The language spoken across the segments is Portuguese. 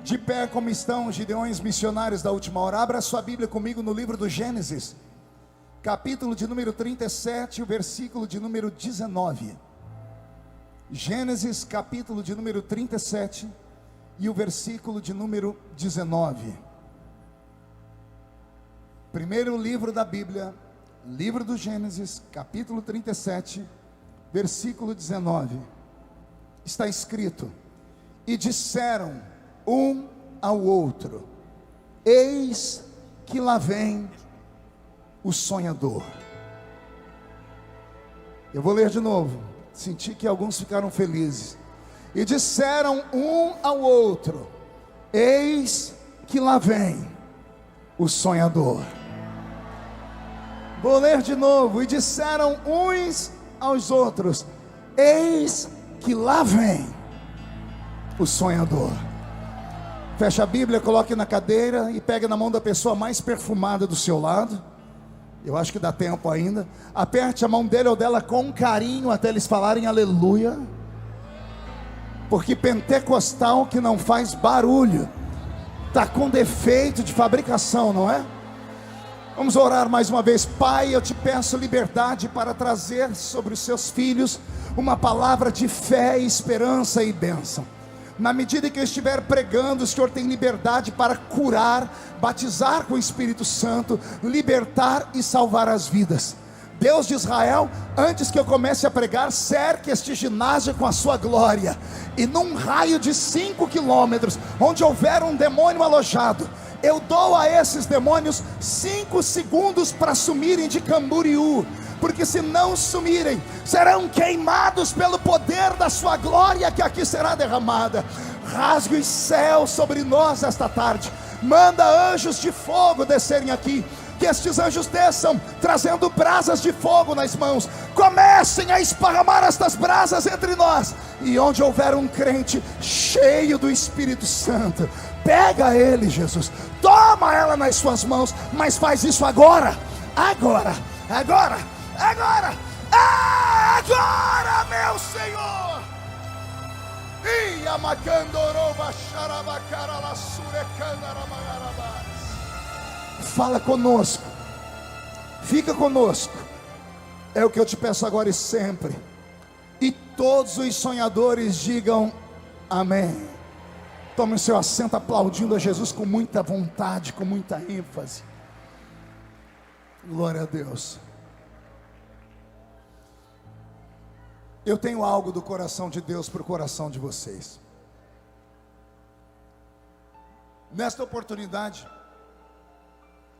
De pé como estão os gideões missionários da última hora. Abra sua Bíblia comigo no livro do Gênesis, capítulo de número 37, o versículo de número 19. Gênesis, capítulo de número 37 e o versículo de número 19. Primeiro livro da Bíblia, livro do Gênesis, capítulo 37, versículo 19. Está escrito: e disseram um ao outro: eis que lá vem o sonhador. Eu vou ler de novo. Senti que alguns ficaram felizes. E disseram um ao outro: eis que lá vem o sonhador. Vou ler de novo. E disseram uns aos outros: eis que lá vem o sonhador. Feche a Bíblia, coloque na cadeira e pegue na mão da pessoa mais perfumada do seu lado. Eu acho que dá tempo ainda. Aperte a mão dele ou dela com carinho até eles falarem aleluia. Porque pentecostal que não faz barulho está com defeito de fabricação, não é? Vamos orar mais uma vez. Pai, eu te peço liberdade para trazer sobre os seus filhos uma palavra de fé, esperança e bênção. Na medida que eu estiver pregando, o Senhor tem liberdade para curar, batizar com o Espírito Santo, libertar e salvar as vidas. Deus de Israel, antes que eu comece a pregar, cerque este ginásio com a sua glória. E num raio de 5 quilômetros, onde houver um demônio alojado, eu dou a esses demônios 5 segundos para sumirem de Camboriú. Porque se não sumirem, serão queimados pelo poder da sua glória que aqui será derramada. Rasgue os céus sobre nós esta tarde. Manda anjos de fogo descerem aqui. Que estes anjos desçam, trazendo brasas de fogo nas mãos. Comecem a esparramar estas brasas entre nós. E onde houver um crente cheio do Espírito Santo, pega ele, Jesus. Toma ela nas suas mãos. Mas faz isso agora. Agora, meu Senhor. Fala conosco, fica conosco. É o que eu te peço agora e sempre. E todos os sonhadores digam amém. Tome o seu assento aplaudindo a Jesus com muita vontade, com muita ênfase. Glória a Deus. Eu tenho algo do coração de Deus para o coração de vocês. Nesta oportunidade,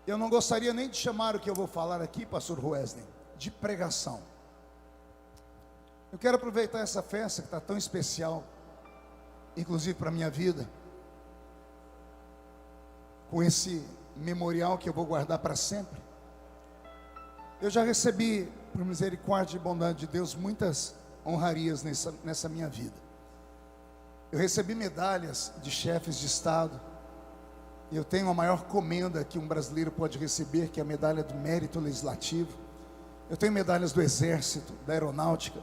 eu não gostaria nem de chamar o que eu vou falar aqui, pastor Wesley, de pregação. Eu quero aproveitar essa festa que está tão especial, inclusive para a minha vida, com esse memorial que eu vou guardar para sempre. Eu já recebi, por misericórdia e bondade de Deus, muitas honrarias nessa minha vida. Eu recebi medalhas de chefes de estado. Eu tenho a maior comenda que um brasileiro pode receber, que é a medalha do mérito legislativo. Eu tenho medalhas do exército, da aeronáutica.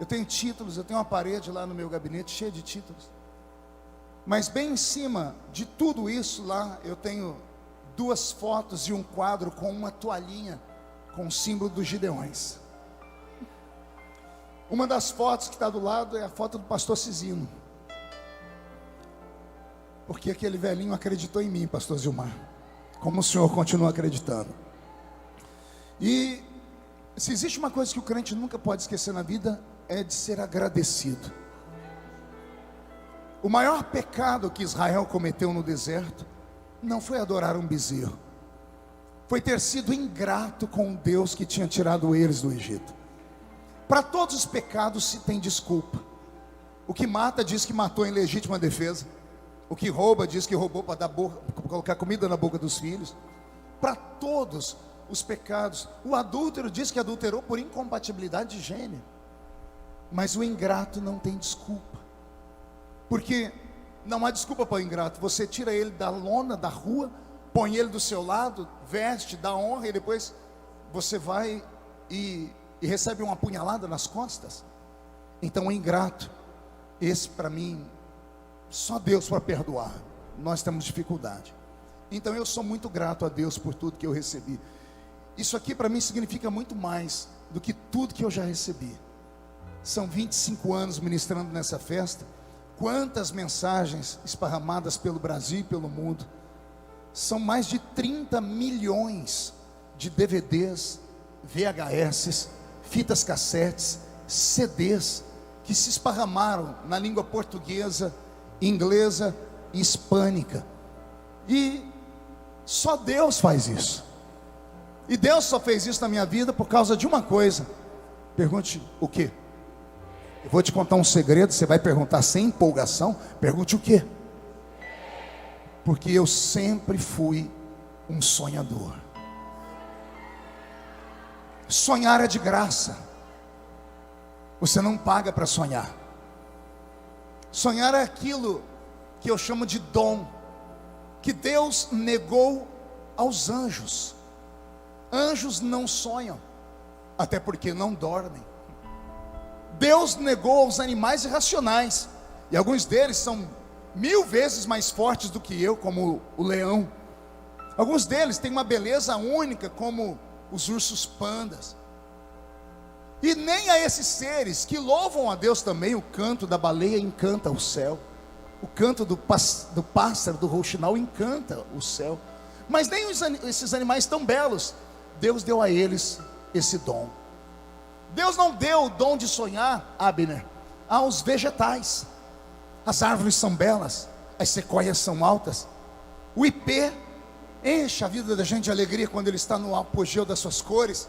Eu tenho títulos, eu tenho uma parede lá no meu gabinete cheia de títulos. Mas bem em cima de tudo isso lá, eu tenho 2 fotos e um quadro com uma toalhinha com o símbolo dos Gideões. Uma das fotos que está do lado é a foto do pastor Cisino. Porque aquele velhinho acreditou em mim, pastor Zilmar. Como o senhor continua acreditando. E se existe uma coisa que o crente nunca pode esquecer na vida, é de ser agradecido. O maior pecado que Israel cometeu no deserto não foi adorar um bezerro. Foi ter sido ingrato com o Deus que tinha tirado eles do Egito. Para todos os pecados se tem desculpa. O que mata diz que matou em legítima defesa. O que rouba diz que roubou para colocar comida na boca dos filhos. Para todos os pecados. O adúltero diz que adulterou por incompatibilidade de gênero. Mas o ingrato não tem desculpa. Porque não há desculpa para o ingrato. Você tira ele da lona, da rua, põe ele do seu lado, veste, dá honra, e depois você vai e recebe uma punhalada nas costas. Então o ingrato, esse para mim, só Deus para perdoar. nós temos dificuldade. Então eu sou muito grato a Deus por tudo que eu recebi. Isso aqui para mim significa muito mais do que tudo que eu já recebi. São 25 anos ministrando nessa festa. Quantas mensagens esparramadas pelo Brasil e pelo mundo. São mais de 30 milhões de DVDs, VHS, fitas cassetes, CDs que se esparramaram na língua portuguesa, inglesa e hispânica. E só Deus faz isso. E Deus só fez isso na minha vida por causa de uma coisa. Pergunte o quê? Eu vou te contar um segredo, você vai perguntar sem empolgação. Pergunte o quê? Porque eu sempre fui um sonhador. Sonhar é de graça. Você não paga para sonhar. Sonhar é aquilo que eu chamo de dom, que Deus negou aos anjos. Anjos não sonham, até porque não dormem. Deus negou aos animais irracionais, e alguns deles são 1000 vezes mais fortes do que eu, como o leão. Alguns deles têm uma beleza única, como os ursos pandas. E nem a esses seres que louvam a Deus também, o canto da baleia encanta o céu, o canto do pássaro, do rouxinol encanta o céu. Mas nem esses animais tão belos, Deus deu a eles esse dom. Deus não deu o dom de sonhar, Abner, aos vegetais. As árvores são belas, as sequoias são altas, o ipê enche a vida da gente de alegria quando ele está no apogeu das suas cores.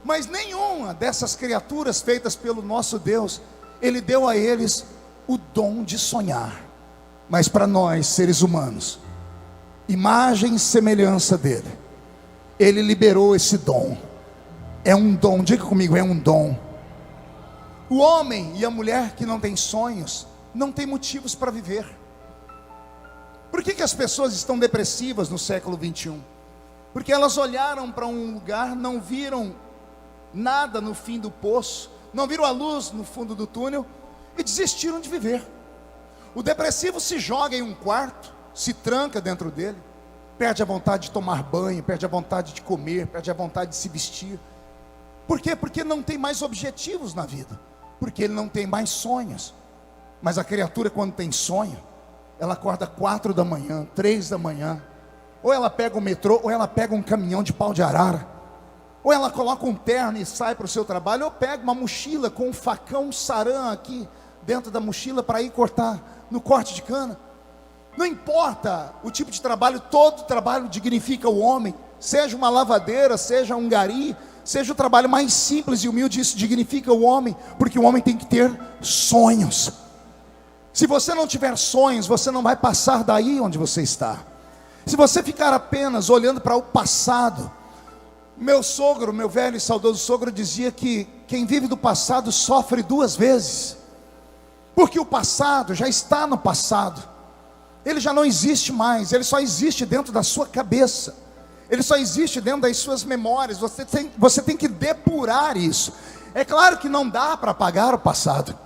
Mas nenhuma dessas criaturas feitas pelo nosso Deus, Ele deu a eles o dom de sonhar. Mas para nós, seres humanos, imagem e semelhança dele, Ele liberou esse dom. É um dom, diga comigo, é um dom. O homem e a mulher que não tem sonhos, não tem motivos para viver. Por que as pessoas estão depressivas no século 21? Porque elas olharam para um lugar, não viram nada no fim do poço, não viram a luz no fundo do túnel e desistiram de viver. O depressivo se joga em um quarto, se tranca dentro dele, perde a vontade de tomar banho, perde a vontade de comer, perde a vontade de se vestir. Por quê? Porque não tem mais objetivos na vida, porque ele não tem mais sonhos. Mas a criatura, quando tem sonho, ela acorda 4 da manhã, 3 da manhã, ou ela pega o metrô, ou ela pega um caminhão de pau de arara, ou ela coloca um terno e sai para o seu trabalho, ou pega uma mochila com um facão saran aqui dentro da mochila para ir cortar no corte de cana. Não importa o tipo de trabalho, todo trabalho dignifica o homem. Seja uma lavadeira, seja um gari, seja o trabalho mais simples e humilde, isso dignifica o homem, porque o homem tem que ter sonhos. Se você não tiver sonhos, você não vai passar daí onde você está. Se você ficar apenas olhando para o passado, meu sogro, meu velho e saudoso sogro dizia que quem vive do passado sofre 2 vezes, porque o passado já está no passado, ele já não existe mais, ele só existe dentro da sua cabeça, ele só existe dentro das suas memórias. Você tem que depurar isso. É claro que não dá para apagar o passado.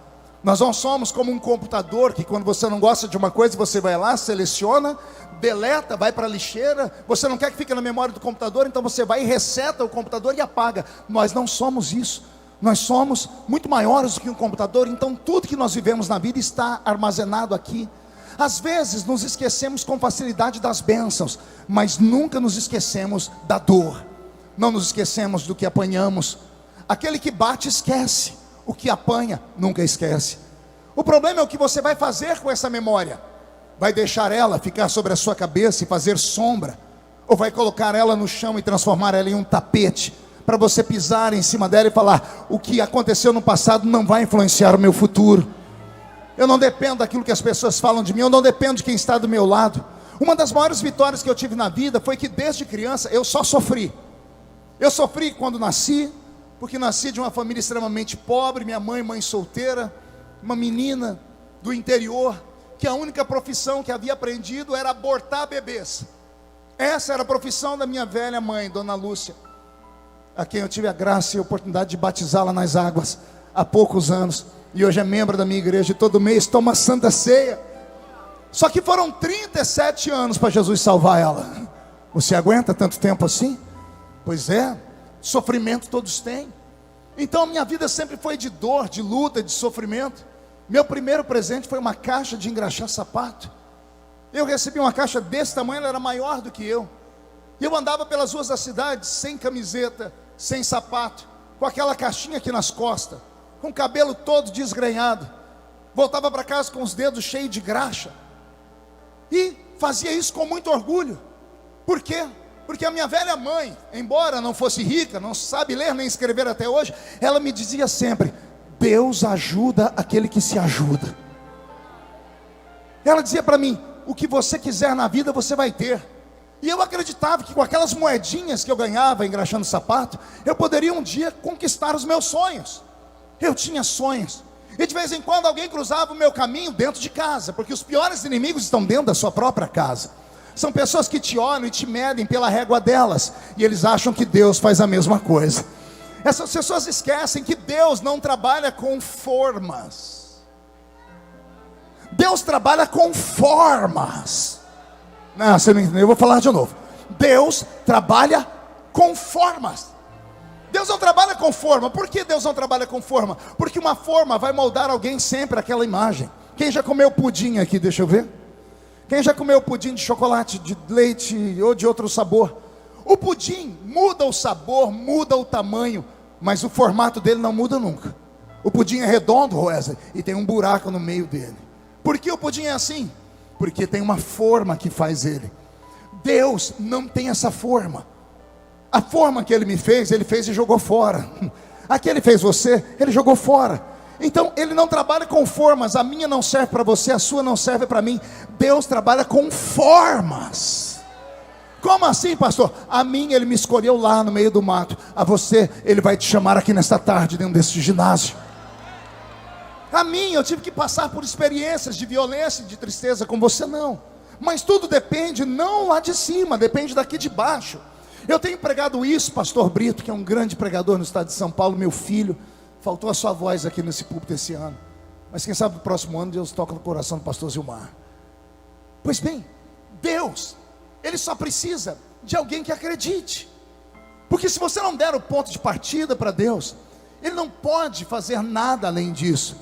Nós não somos como um computador, que quando você não gosta de uma coisa, você vai lá, seleciona, deleta, vai para a lixeira. Você não quer que fique na memória do computador, então você vai e reseta o computador e apaga. Nós não somos isso. Nós somos muito maiores do que um computador. Então tudo que nós vivemos na vida está armazenado aqui. Às vezes nos esquecemos com facilidade das bênçãos, mas nunca nos esquecemos da dor. Não nos esquecemos do que apanhamos. Aquele que bate esquece, o que apanha nunca esquece. O problema é o que você vai fazer com essa memória. Vai deixar ela ficar sobre a sua cabeça e fazer sombra, ou vai colocar ela no chão e transformar ela em um tapete, para você pisar em cima dela e falar: o que aconteceu no passado não vai influenciar o meu futuro. Eu não dependo daquilo que as pessoas falam de mim, eu não dependo de quem está do meu lado. Uma das maiores vitórias que eu tive na vida foi que desde criança eu só sofri. Eu sofri quando nasci, porque nasci de uma família extremamente pobre, minha mãe solteira, uma menina do interior, que a única profissão que havia aprendido era abortar bebês. Essa era a profissão da minha velha mãe, Dona Lúcia, a quem eu tive a graça e a oportunidade de batizá-la nas águas há poucos anos, e hoje é membro da minha igreja, e todo mês toma a Santa Ceia. Só que foram 37 anos para Jesus salvar ela. Você aguenta tanto tempo assim? Pois é, sofrimento todos têm. Então a minha vida sempre foi de dor, de luta, de sofrimento. Meu primeiro presente foi uma caixa de engraxar sapato. Eu recebi uma caixa desse tamanho, ela era maior do que eu. E eu andava pelas ruas da cidade sem camiseta, sem sapato, com aquela caixinha aqui nas costas, com o cabelo todo desgrenhado. Voltava para casa com os dedos cheios de graxa. E fazia isso com muito orgulho. Por quê? Porque a minha velha mãe, embora não fosse rica, não sabe ler nem escrever até hoje, ela me dizia sempre: Deus ajuda aquele que se ajuda. Ela dizia para mim: o que você quiser na vida você vai ter. E eu acreditava que com aquelas moedinhas que eu ganhava engraxando sapato, eu poderia um dia conquistar os meus sonhos. Eu tinha sonhos. E de vez em quando alguém cruzava o meu caminho dentro de casa, porque os piores inimigos estão dentro da sua própria casa. São pessoas que te olham e te medem pela régua delas, e eles acham que Deus faz a mesma coisa. Essas pessoas esquecem que Deus não trabalha com formas. Deus trabalha com formas. Não, você não entendeu, eu vou falar de novo. Deus trabalha com formas. Deus não trabalha com forma. Por que Deus não trabalha com forma? Porque uma forma vai moldar alguém sempre aquela imagem. Quem já comeu pudim aqui, deixa eu ver. Quem já comeu pudim de chocolate, de leite ou de outro sabor? O pudim muda o sabor, muda o tamanho, mas o formato dele não muda nunca. O pudim é redondo, Wesley, e tem um buraco no meio dele. Por que o pudim é assim? Porque tem uma forma que faz ele. Deus não tem essa forma. A forma que Ele me fez, Ele fez e jogou fora. A que Ele fez você, Ele jogou fora. Então Ele não trabalha com formas. A minha não serve para você, a sua não serve para mim. Deus trabalha com formas. Como assim, pastor? A mim Ele me escolheu lá no meio do mato. A você Ele vai te chamar aqui nesta tarde, dentro desse ginásio. A mim eu tive que passar por experiências de violência e de tristeza, com você não. Mas tudo depende não lá de cima, depende daqui de baixo. Eu tenho pregado isso, pastor Brito, que é um grande pregador no estado de São Paulo, meu filho. Faltou a sua voz aqui nesse púlpito esse ano, mas quem sabe no próximo ano Deus toca no coração do pastor Zilmar. Pois bem, Deus, Ele só precisa de alguém que acredite. Porque se você não der o ponto de partida para Deus, Ele não pode fazer nada além disso.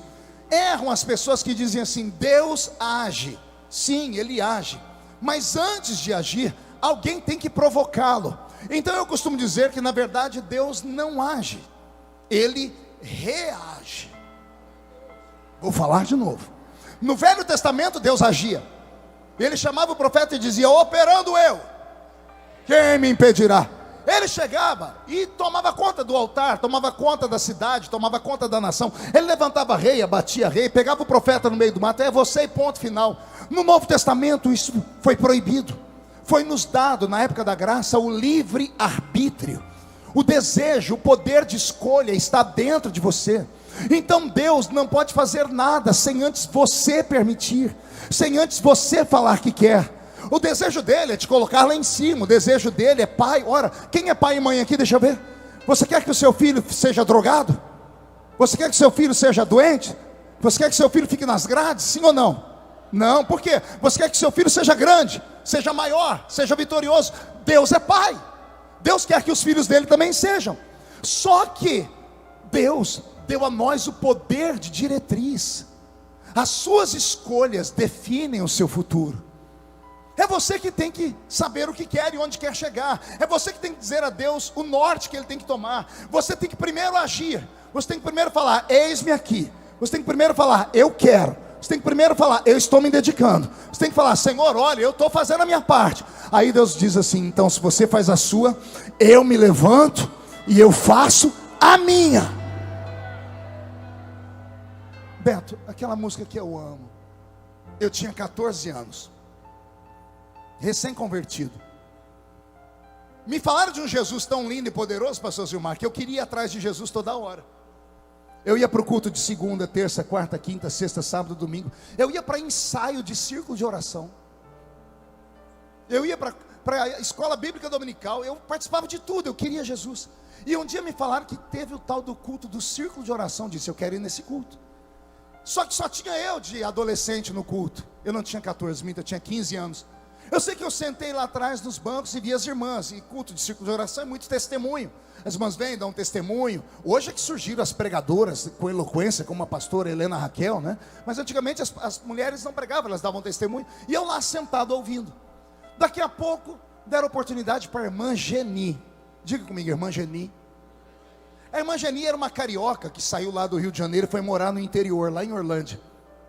Erram as pessoas que dizem assim: Deus age. Sim, Ele age, mas antes de agir, alguém tem que provocá-lo. Então eu costumo dizer que na verdade Deus não age, Ele reage. Vou falar de novo. No Velho Testamento Deus agia. Ele chamava o profeta e dizia: operando eu, quem me impedirá? Ele chegava e tomava conta do altar, tomava conta da cidade, tomava conta da nação. Ele levantava rei, abatia rei, pegava o profeta no meio do mato. É você e ponto final. No Novo Testamento isso foi proibido. Foi nos dado na época da graça o livre arbítrio. O desejo, o poder de escolha está dentro de você. Então Deus não pode fazer nada sem antes você permitir, sem antes você falar que quer. O desejo dele é te colocar lá em cima. O desejo dele é pai. Ora, quem é pai e mãe aqui? Deixa eu ver. Você quer que o seu filho seja drogado? Você quer que o seu filho seja doente? Você quer que o seu filho fique nas grades? Sim ou não? Não, por quê? Você quer que o seu filho seja grande, seja maior, seja vitorioso. Deus é pai. Deus quer que os filhos dele também sejam. Só que Deus deu a nós o poder de diretriz. As suas escolhas definem o seu futuro. É você que tem que saber o que quer e onde quer chegar. É você que tem que dizer a Deus o norte que Ele tem que tomar. Você tem que primeiro agir. Você tem que primeiro falar: eis-me aqui. Você tem que primeiro falar: eu quero. Você tem que primeiro falar: eu estou me dedicando. Você tem que falar: Senhor, olha, eu estou fazendo a minha parte. Aí Deus diz assim: então se você faz a sua, eu me levanto e eu faço a minha. Beto, aquela música que eu amo. Eu tinha 14 anos, recém-convertido. Me falaram de um Jesus tão lindo e poderoso, pastor Zilmar, que eu queria ir atrás de Jesus toda hora. Eu ia para o culto de segunda, terça, quarta, quinta, sexta, sábado, domingo. Eu ia para ensaio de círculo de oração. Eu ia para a escola bíblica dominical. Eu participava de tudo, eu queria Jesus. E um dia me falaram que teve o tal do culto do círculo de oração. Disse: eu quero ir nesse culto. Só que só tinha eu de adolescente no culto. Eu não tinha 14, eu tinha 15 anos. Eu sei que eu sentei lá atrás nos bancos e vi as irmãs. E culto de círculo de oração é muito testemunho. As irmãs vêm, dão um testemunho. Hoje é que surgiram as pregadoras com eloquência, como a pastora Helena Raquel, né? Mas antigamente as mulheres não pregavam, elas davam testemunho. E eu lá sentado ouvindo. Daqui a pouco deram oportunidade para a irmã Geni. Diga comigo, irmã Geni. A irmã Geni era uma carioca que saiu lá do Rio de Janeiro e foi morar no interior, lá em Orlândia.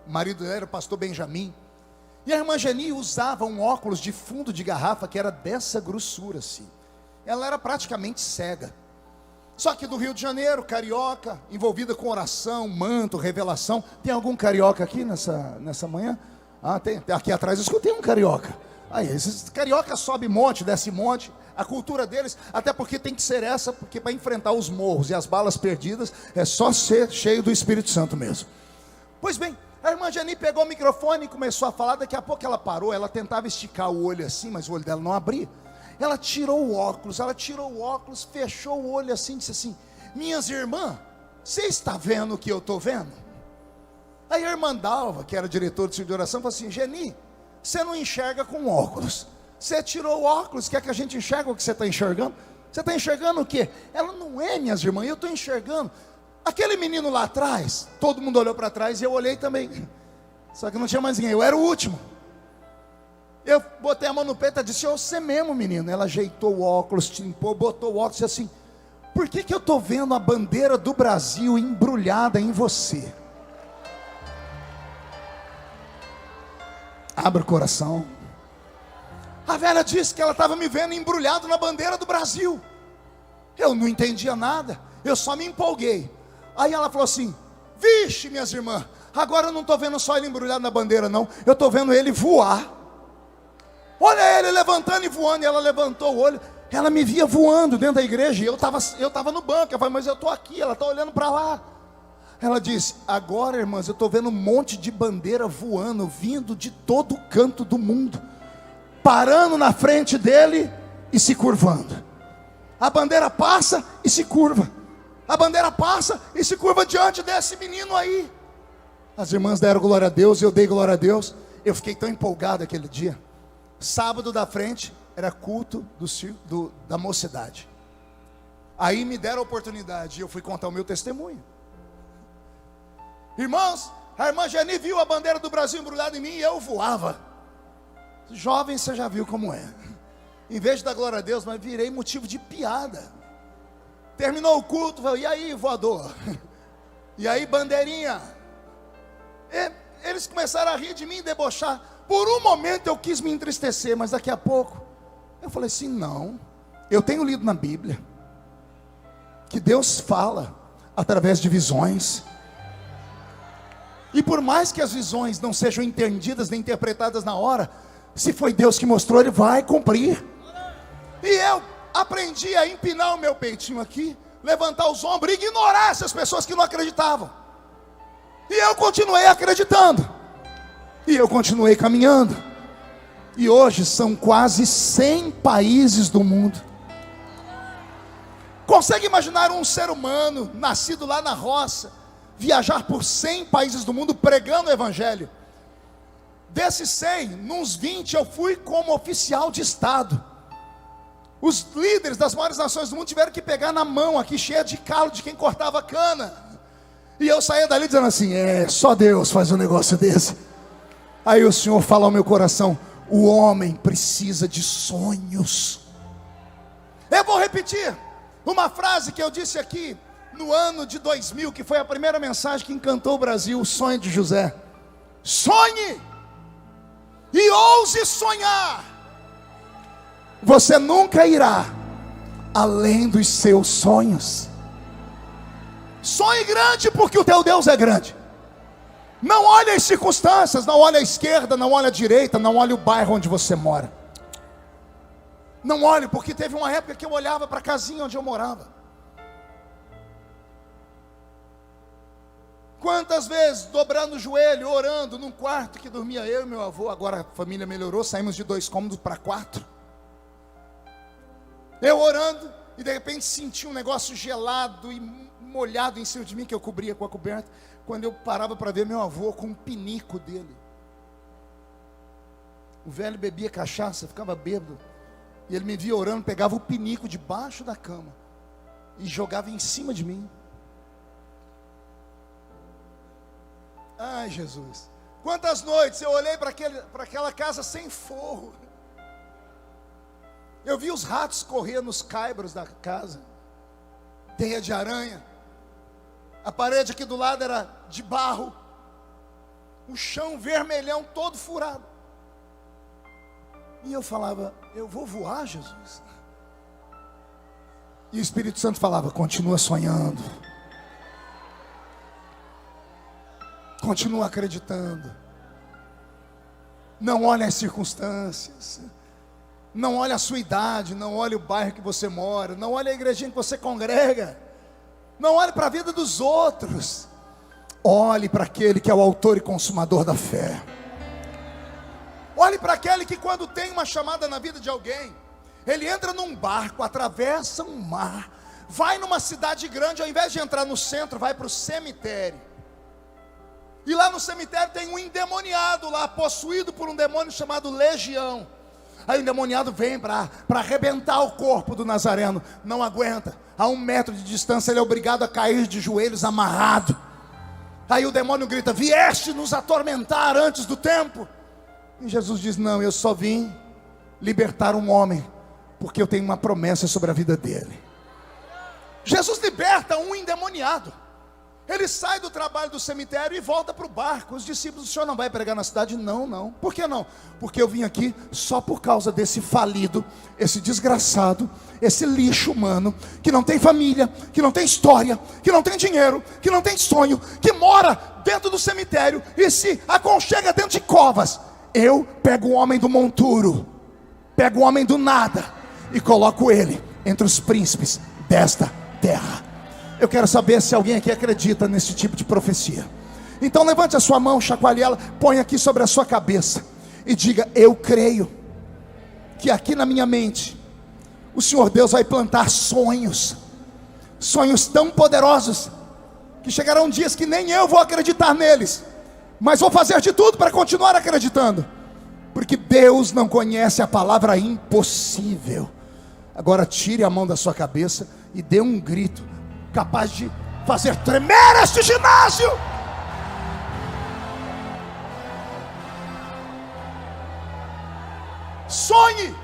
O marido dela era o pastor Benjamin. E a irmã Geni usava um óculos de fundo de garrafa que era dessa grossura assim. Ela era praticamente cega. Só que do Rio de Janeiro, carioca, envolvida com oração, manto, revelação. Tem algum carioca aqui nessa manhã? Ah, tem. Aqui atrás eu escutei um carioca. Aí, esses carioca sobe monte, desce monte. A cultura deles, até porque tem que ser essa, porque para enfrentar os morros e as balas perdidas, é só ser cheio do Espírito Santo mesmo. Pois bem, a irmã Jani pegou o microfone e começou a falar. Daqui a pouco ela parou, ela tentava esticar o olho assim, mas o olho dela não abria. Ela tirou o óculos, fechou o olho assim, disse assim: minhas irmãs, você está vendo o que eu estou vendo? Aí a irmã Dalva, que era diretora de círculo de oração, falou assim: Geni, você não enxerga com óculos. Você tirou o óculos, quer que a gente enxergue o que você está enxergando? Você está enxergando o quê? Ela: não é, minhas irmãs, eu estou enxergando aquele menino lá atrás. Todo mundo olhou para trás e eu olhei também. Só que não tinha mais ninguém, eu era o último. Eu botei a mão no peito e disse: você mesmo, menino. Ela ajeitou o óculos, timpou, botou o óculos e disse assim: por que eu estou vendo a bandeira do Brasil embrulhada em você? Abre o coração. A velha disse que ela estava me vendo embrulhado na bandeira do Brasil. Eu não entendia nada, eu só me empolguei. Aí ela falou assim: vixe, minhas irmãs, agora eu não estou vendo só ele embrulhado na bandeira não, eu estou vendo ele voar. Olha ele levantando e voando. E ela levantou o olho, ela me via voando dentro da igreja, e eu estava no banco. Eu falei: mas eu estou aqui, ela está olhando para lá. Ela disse: agora, irmãs, eu estou vendo um monte de bandeira voando, vindo de todo canto do mundo, parando na frente dele e se curvando. A bandeira passa e se curva. A bandeira passa e se curva diante desse menino aí. As irmãs deram glória a Deus, eu dei glória a Deus. Eu fiquei tão empolgado aquele dia. Sábado da frente era culto da mocidade. Aí me deram a oportunidade e eu fui contar o meu testemunho. Irmãos, a irmã Geni viu a bandeira do Brasil embrulhada em mim e eu voava. Jovem, você já viu como é. Em vez de dar glória a Deus, mas virei motivo de piada. Terminou o culto, falei: e aí, voador? E aí, bandeirinha? Eles começaram a rir de mim e debochar. Por um momento eu quis me entristecer, mas daqui a pouco eu falei assim: não, eu tenho lido na Bíblia que Deus fala através de visões. E por mais que as visões não sejam entendidas nem interpretadas na hora, se foi Deus que mostrou, Ele vai cumprir. E eu aprendi a empinar o meu peitinho aqui, levantar os ombros e ignorar essas pessoas que não acreditavam. E eu continuei acreditando. E eu continuei caminhando. E hoje são quase 100 países do mundo. Consegue imaginar um ser humano nascido lá na roça viajar por 100 países do mundo pregando o evangelho? Desses 100, nos 20 eu fui como oficial de estado. Os líderes das maiores nações do mundo tiveram que pegar na mão aqui, cheia de calo de quem cortava cana. E eu saía dali dizendo assim: só Deus faz um negócio desse. Aí o Senhor fala ao meu coração: o homem precisa de sonhos. Eu vou repetir uma frase que eu disse aqui no ano de 2000, que foi a primeira mensagem que encantou o Brasil: o sonho de José. Sonhe e ouse sonhar. Você nunca irá além dos seus sonhos. Sonhe grande, porque o teu Deus é grande. Não olhe as circunstâncias, não olhe a esquerda, não olhe a direita, não olhe o bairro onde você mora. Não olhe, porque teve uma época que eu olhava para a casinha onde eu morava. Quantas vezes dobrando o joelho, orando num quarto que dormia eu e meu avô. Agora a família melhorou, saímos de 2 cômodos para 4. Eu orando e de repente senti um negócio gelado e molhado em cima de mim, que eu cobria com a coberta. Quando eu parava para ver meu avô com um pinico dele. O velho bebia cachaça, ficava bêbado. E ele me via orando, pegava o pinico debaixo da cama e jogava em cima de mim. Ai, Jesus. Quantas noites eu olhei para aquela casa sem forro. Eu vi os ratos correr nos caibros da casa. Teia de aranha. A parede aqui do lado era de barro. O chão vermelhão todo furado. E eu falava, eu vou voar, Jesus? E o Espírito Santo falava, continua sonhando. Continua acreditando. Não olhe as circunstâncias. Não olhe a sua idade. Não olhe o bairro que você mora. Não olhe a igrejinha que você congrega. Não olhe para a vida dos outros. Olhe para aquele que é o autor e consumador da fé. Olhe para aquele que, quando tem uma chamada na vida de alguém, ele entra num barco, atravessa um mar, vai numa cidade grande, ao invés de entrar no centro, vai para o cemitério. E lá no cemitério tem um endemoniado lá, possuído por um demônio chamado Legião. Aí o endemoniado vem para arrebentar o corpo do Nazareno. Não aguenta. A 1 metro de distância ele é obrigado a cair de joelhos amarrado. Aí o demônio grita, vieste nos atormentar antes do tempo? E Jesus diz, não, eu só vim libertar um homem, porque eu tenho uma promessa sobre a vida dele. Jesus liberta um endemoniado. Ele sai do trabalho do cemitério e volta para o barco. Os discípulos, o senhor não vai pregar na cidade? Não, não. Por que não? Porque eu vim aqui só por causa desse falido, esse desgraçado, esse lixo humano, que não tem família, que não tem história, que não tem dinheiro, que não tem sonho, que mora dentro do cemitério e se aconchega dentro de covas. Eu pego o homem do monturo, pego o homem do nada e coloco ele entre os príncipes desta terra. Eu quero saber se alguém aqui acredita nesse tipo de profecia. Então levante a sua mão, chacoalhe ela, põe aqui sobre a sua cabeça e diga, eu creio que aqui na minha mente o Senhor Deus vai plantar sonhos, sonhos tão poderosos, que chegarão dias que nem eu vou acreditar neles, mas vou fazer de tudo para continuar acreditando, porque Deus não conhece a palavra impossível. Agora tire a mão da sua cabeça e dê um grito, capaz de fazer tremer este ginásio. Sonhe.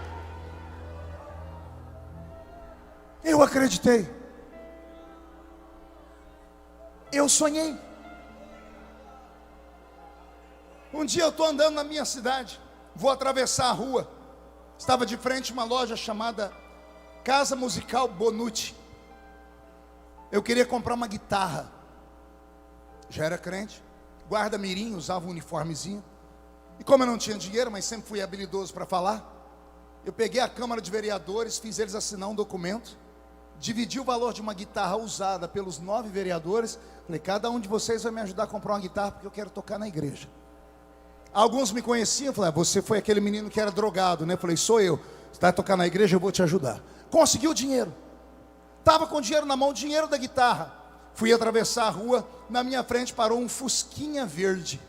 Eu acreditei. Eu sonhei. Um dia eu estou andando na minha cidade, vou atravessar a rua. Estava de frente a uma loja chamada Casa Musical Bonucci. Eu queria comprar uma guitarra. Já era crente, guarda mirim, usava um uniformezinho. E como eu não tinha dinheiro, mas sempre fui habilidoso para falar, eu peguei a Câmara de Vereadores, fiz eles assinar um documento, dividi o valor de uma guitarra usada pelos 9 vereadores. Falei, cada um de vocês vai me ajudar a comprar uma guitarra, porque eu quero tocar na igreja. Alguns me conheciam, falei, você foi aquele menino que era drogado, né? Falei, sou eu. Você vai tocar na igreja, eu vou te ajudar. Consegui o dinheiro. Estava com o dinheiro na mão, o dinheiro da guitarra. Fui atravessar a rua, na minha frente parou um Fusquinha verde.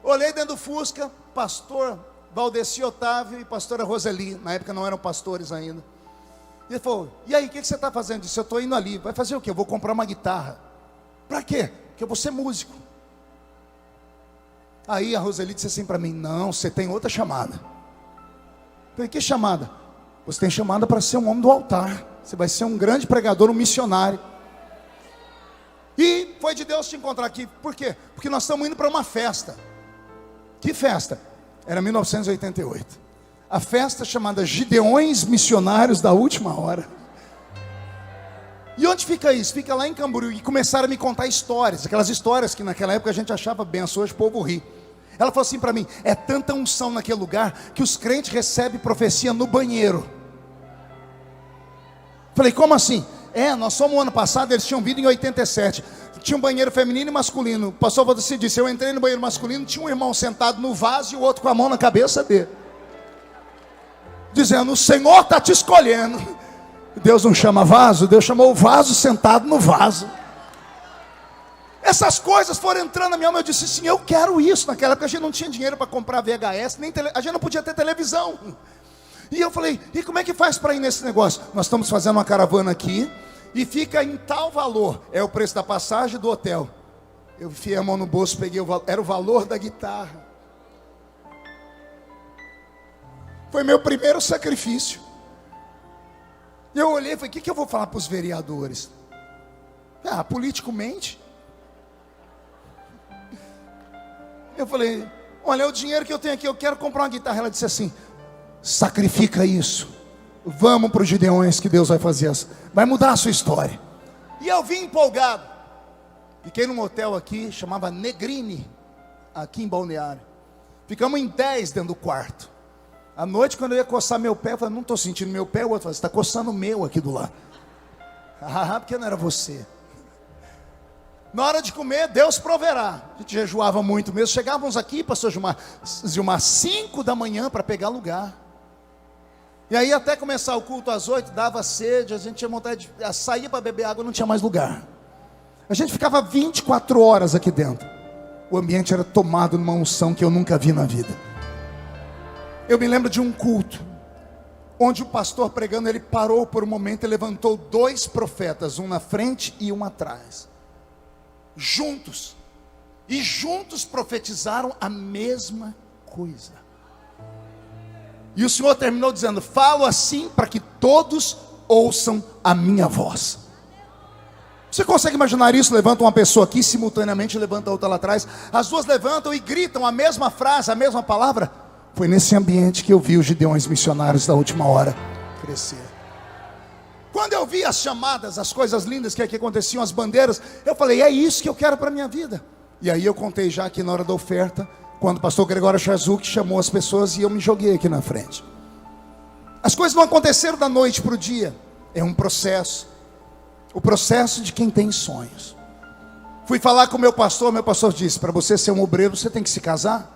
Olhei dentro do Fusca, pastor Valdeci Otávio e pastora Roseli, na época não eram pastores ainda. E ele falou, e aí, o que você está fazendo? Eu disse, eu estou indo ali. Vai fazer o quê? Eu vou comprar uma guitarra. Para quê? Porque eu vou ser músico. Aí a Roseli disse assim para mim, não, você tem outra chamada. Eu falei, que chamada? Você tem chamada para ser um homem do altar. Você vai ser um grande pregador, um missionário. E foi de Deus te encontrar aqui. Por quê? Porque nós estamos indo para uma festa. Que festa? Era 1988. A festa chamada Gideões Missionários da Última Hora. E onde fica isso? Fica lá em Camboriú. E começaram a me contar histórias. Aquelas histórias que naquela época a gente achava benção, hoje o povo ri. Ela falou assim para mim, é tanta unção naquele lugar, que os crentes recebem profecia no banheiro. Falei, como assim? Nós fomos o ano passado, eles tinham vindo em 87. Tinha um banheiro feminino e masculino. O pastor Valdeci disse, eu entrei no banheiro masculino, tinha um irmão sentado no vaso e o outro com a mão na cabeça dele, dizendo, o Senhor está te escolhendo. Deus não chama vaso, Deus chamou o vaso sentado no vaso. Essas coisas foram entrando na minha alma. Eu disse assim, eu quero isso. Naquela época a gente não tinha dinheiro para comprar VHS, a gente não podia ter televisão. E eu falei, e como é que faz para ir nesse negócio? Nós estamos fazendo uma caravana aqui e fica em tal valor. É o preço da passagem do hotel. Eu enfiei a mão no bolso, peguei era o valor da guitarra. Foi meu primeiro sacrifício. E eu olhei e falei, o que eu vou falar para os vereadores? Político mente. Eu falei, olha, o dinheiro que eu tenho aqui, eu quero comprar uma guitarra. Ela disse assim, sacrifica isso. Vamos para os Gideões que Deus vai fazer, vai mudar a sua história. E eu vim empolgado. Fiquei num hotel aqui, chamava Negrini, aqui em Balneário. Ficamos em 10 dentro do quarto. À noite, quando eu ia coçar meu pé, eu falei, não estou sentindo meu pé. O outro falou, você está coçando o meu aqui do lado. Porque não era você. Na hora de comer, Deus proverá. A gente jejuava muito mesmo. Chegávamos aqui, pastor Gilmar, 5 da manhã para pegar lugar. E aí até começar o culto às 8, dava sede, a gente tinha vontade de sair para beber água, não tinha mais lugar. A gente ficava 24 horas aqui dentro. O ambiente era tomado numa unção que eu nunca vi na vida. Eu me lembro de um culto, onde o pastor pregando, ele parou por um momento e levantou 2 profetas, um na frente e um atrás. Juntos. E juntos profetizaram a mesma coisa. E o Senhor terminou dizendo, falo assim para que todos ouçam a minha voz. Você consegue imaginar isso? Levanta uma pessoa aqui, simultaneamente levanta outra lá atrás. As duas levantam e gritam a mesma frase, a mesma palavra. Foi nesse ambiente que eu vi os Gideões missionários da última hora crescer. Quando eu vi as chamadas, as coisas lindas que aqui aconteciam, as bandeiras, eu falei, é isso que eu quero para a minha vida. E aí eu contei já aqui na hora da oferta, quando o pastor Gregório Chazuk chamou as pessoas e eu me joguei aqui na frente. As coisas não aconteceram da noite para o dia, é um processo. O processo de quem tem sonhos. Fui falar com o meu pastor disse, para você ser um obreiro, você tem que se casar.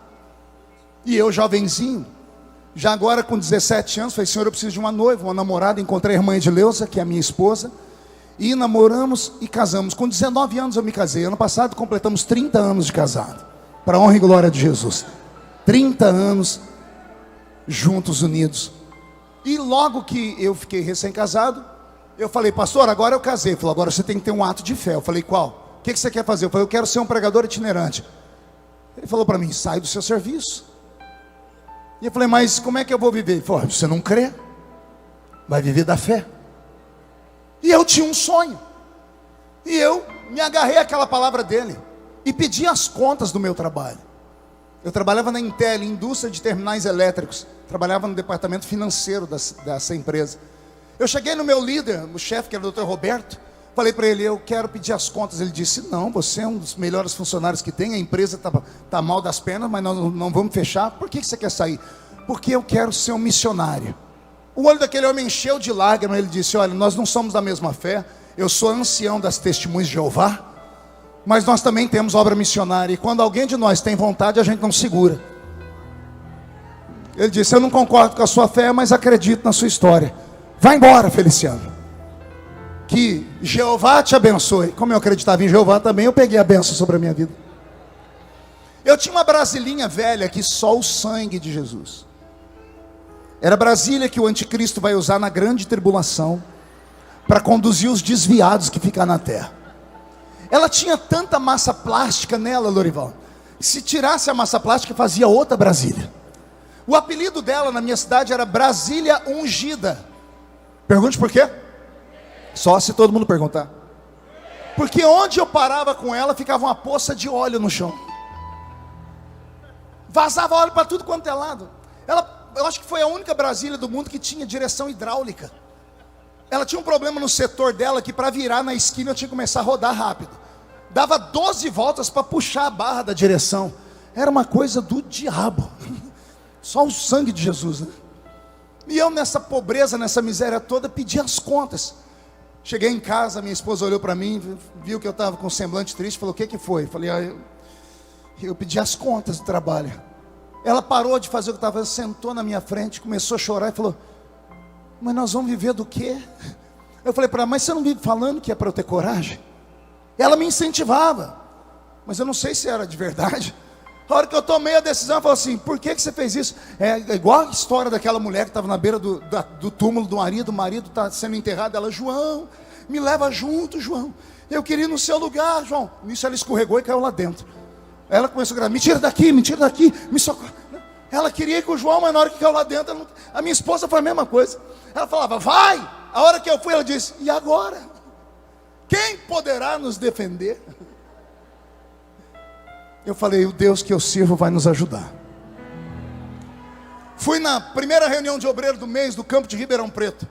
E eu, jovenzinho, já agora com 17 anos, falei, Senhor, eu preciso de uma noiva, uma namorada. Encontrei a irmã Edileuza, que é a minha esposa, e namoramos e casamos. Com 19 anos eu me casei. Ano passado completamos 30 anos de casado, para a honra e glória de Jesus. 30 anos juntos, unidos. E logo que eu fiquei recém-casado, eu falei, pastor, agora eu casei. Ele falou, agora você tem que ter um ato de fé. Eu falei, qual? O que você quer fazer? Eu falei, eu quero ser um pregador itinerante. Ele falou para mim, sai do seu serviço. E eu falei, mas como é que eu vou viver? Ele falou, você não crê? Vai viver da fé. E eu tinha um sonho. E eu me agarrei àquela palavra dele. E pedi as contas do meu trabalho. Eu trabalhava na Intel, indústria de terminais elétricos. Trabalhava no departamento financeiro dessa empresa. Eu cheguei no meu líder, o chefe, que era o Dr. Roberto. Falei para ele, eu quero pedir as contas. Ele disse, não, você é um dos melhores funcionários que tem. A empresa está mal das pernas, mas nós não vamos fechar. Por que você quer sair? Porque eu quero ser um missionário. O olho daquele homem encheu de lágrimas. Ele disse, olha, nós não somos da mesma fé. Eu sou ancião das Testemunhas de Jeová, mas nós também temos obra missionária. E quando alguém de nós tem vontade, a gente não segura. Ele disse, eu não concordo com a sua fé, mas acredito na sua história. Vai embora, Feliciano. Que Jeová te abençoe. Como eu acreditava em Jeová também, eu peguei a bênção sobre a minha vida. Eu tinha uma Brasilinha velha que só o sangue de Jesus. Era a Brasília que o anticristo vai usar na grande tribulação para conduzir os desviados que ficam na terra. Ela tinha tanta massa plástica nela, Lorival. Se tirasse a massa plástica, fazia outra Brasília. O apelido dela na minha cidade era Brasília Ungida. Pergunte por quê? Só se todo mundo perguntar. Porque onde eu parava com ela, ficava uma poça de óleo no chão. Vazava óleo para tudo quanto é lado. Eu acho que foi a única Brasília do mundo que tinha direção hidráulica. Ela tinha um problema no setor dela, que para virar na esquina eu tinha que começar a rodar rápido. Dava 12 voltas para puxar a barra da direção. Era uma coisa do diabo. Só o sangue de Jesus, né? E eu nessa pobreza, nessa miséria toda, pedi as contas. Cheguei em casa, minha esposa olhou para mim, viu que eu estava com um semblante triste, falou, o que foi? Falei, eu pedi as contas do trabalho. Ela parou de fazer o que estava fazendo, sentou na minha frente, começou a chorar e falou, mas nós vamos viver do quê? Eu falei para ela, mas você não vive falando que é para eu ter coragem? Ela me incentivava, mas eu não sei se era de verdade. A hora que eu tomei a decisão, ela falou assim, por que você fez isso? É igual a história daquela mulher que estava na beira do túmulo do marido, o marido está sendo enterrado, ela, João, me leva junto, João. Eu queria ir no seu lugar, João. Nisso ela escorregou e caiu lá dentro. Ela começou a gritar, me tira daqui, me socorre. Ela queria ir com o João, mas na hora que caiu lá dentro, a minha esposa foi a mesma coisa. Ela falava, vai! A hora que eu fui, ela disse, e agora? Quem poderá nos defender? Eu falei, o Deus que eu sirvo vai nos ajudar. Fui na primeira reunião de obreiro do mês do campo de Ribeirão Preto.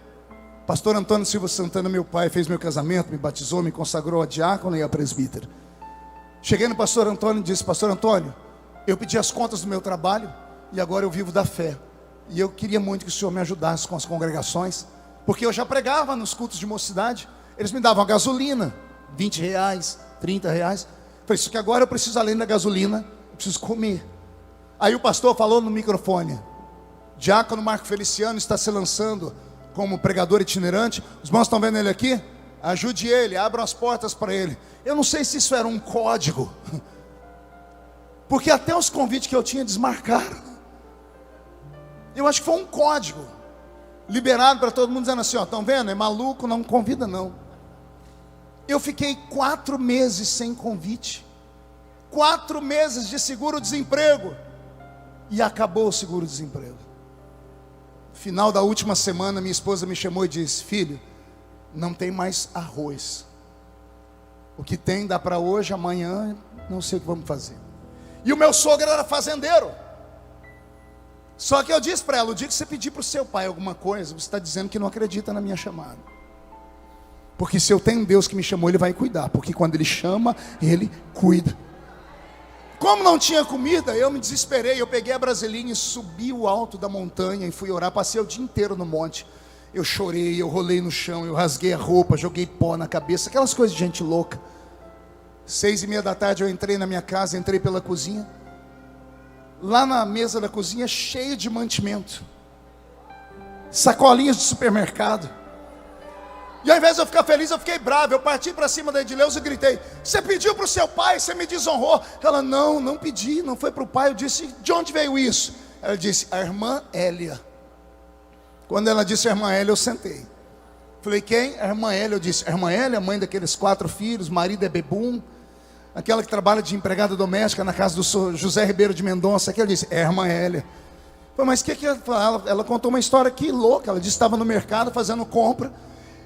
Pastor Antônio Silva Santana, meu pai, fez meu casamento, me batizou, me consagrou a diácono e a presbítero. Cheguei no pastor Antônio e disse, pastor Antônio, eu pedi as contas do meu trabalho e agora eu vivo da fé. E eu queria muito que o senhor me ajudasse com as congregações, porque eu já pregava nos cultos de mocidade. Eles me davam a gasolina, R$20, R$30. Falei, isso que agora eu preciso, além da gasolina, eu preciso comer. Aí o pastor falou no microfone, diácono Marco Feliciano está se lançando como pregador itinerante. Os irmãos estão vendo ele aqui? Ajude ele, abram as portas para ele. Eu não sei se isso era um código, porque até os convites que eu tinha desmarcaram. Eu acho que foi um código liberado para todo mundo, dizendo assim, ó, estão vendo? É maluco, não convida não. Eu fiquei 4 meses sem convite, 4 meses de seguro-desemprego, e acabou o seguro-desemprego. Final da última semana, minha esposa me chamou e disse, filho, não tem mais arroz. O que tem dá para hoje, amanhã, não sei o que vamos fazer. E o meu sogro era fazendeiro. Só que eu disse para ela, o dia que você pedir para o seu pai alguma coisa, você está dizendo que não acredita na minha chamada. Porque se eu tenho um Deus que me chamou, Ele vai cuidar. Porque quando Ele chama, Ele cuida. Como não tinha comida, eu me desesperei. Eu peguei a brasilinha e subi o alto da montanha e fui orar. Passei o dia inteiro no monte. Eu chorei, eu rolei no chão, eu rasguei a roupa, joguei pó na cabeça. Aquelas coisas de gente louca. 6:30 da tarde eu entrei na minha casa, entrei pela cozinha. Lá na mesa da cozinha, cheio de mantimento, sacolinhas de supermercado. E ao invés de eu ficar feliz, eu fiquei bravo. Eu parti para cima da Edileuza e gritei, você pediu para o seu pai, você me desonrou. Ela, não pedi, não foi para o pai. Eu disse, de onde veio isso? Ela disse, a irmã Hélia. Quando ela disse a irmã Hélia, eu sentei. Falei, quem? A irmã Hélia. Eu disse, a irmã Hélia, mãe daqueles 4 filhos, marido é bebum, aquela que trabalha de empregada doméstica na casa do José Ribeiro de Mendonça. Ela disse, é a irmã Hélia. Falei, mas o que ela contou uma história aqui louca. Ela disse que estava no mercado fazendo compra,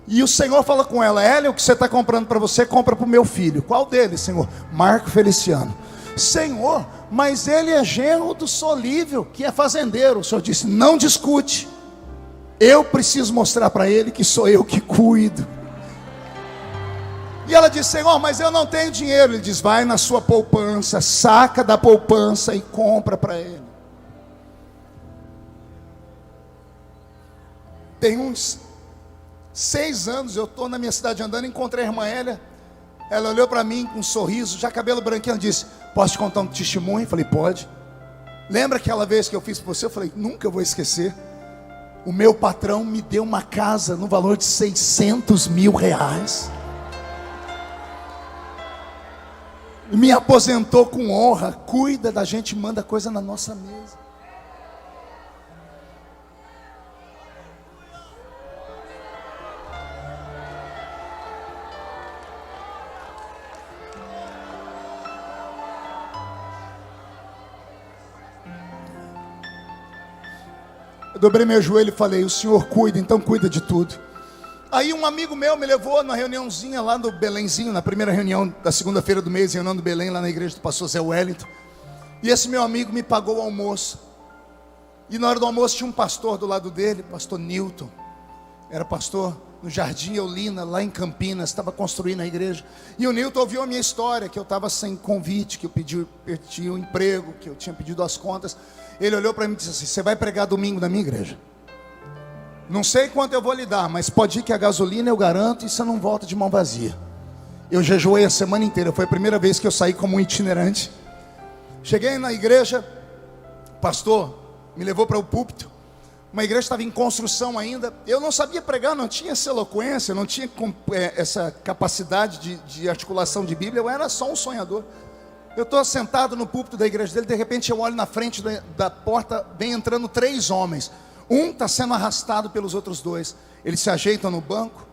e o Senhor fala com ela, Hélia, o que você está comprando para você, compra para o meu filho. Qual deles, Senhor? Marco Feliciano. Senhor, mas ele é genro do Solívio, que é fazendeiro. O Senhor disse, não discute. Eu preciso mostrar para ele que sou eu que cuido. E ela disse, Senhor, mas eu não tenho dinheiro. Ele diz, vai na sua poupança, saca da poupança e compra para ele. Tem uns 6 anos, eu estou na minha cidade andando, encontrei a irmã Hélia. Ela olhou para mim com um sorriso, já cabelo branquinho, disse, posso te contar um testemunho? Eu falei, pode. Lembra aquela vez que eu fiz para você? Eu falei, nunca vou esquecer. O meu patrão me deu uma casa no valor de R$600 mil. Me aposentou com honra. Cuida da gente, manda coisa na nossa mesa. Eu dobrei meu joelho e falei, o Senhor cuida, então cuida de tudo. Aí um amigo meu me levou na reuniãozinha lá no Belenzinho, na primeira reunião da segunda-feira do mês, reunião do Belém, lá na igreja do pastor Zé Wellington. E esse meu amigo me pagou o almoço. E na hora do almoço tinha um pastor do lado dele, pastor Newton. Era pastor no Jardim Eulina, lá em Campinas, estava construindo a igreja. E o Newton ouviu a minha história, que eu estava sem convite, que eu pedi um emprego, que eu tinha pedido as contas. Ele olhou para mim e disse assim, você vai pregar domingo na minha igreja? Não sei quanto eu vou lhe dar, mas pode ir que a gasolina eu garanto e você não volta de mão vazia. Eu jejuei a semana inteira, foi a primeira vez que eu saí como um itinerante. Cheguei na igreja, pastor me levou para o púlpito, Uma igreja estava em construção ainda. Eu não sabia pregar, não tinha essa eloquência, não tinha essa capacidade de articulação de Bíblia. Eu era só um sonhador. Eu estou sentado no púlpito da igreja dele. De repente eu olho na frente da porta, vem entrando 3 homens. Um está sendo arrastado pelos outros 2. Eles se ajeitam no banco.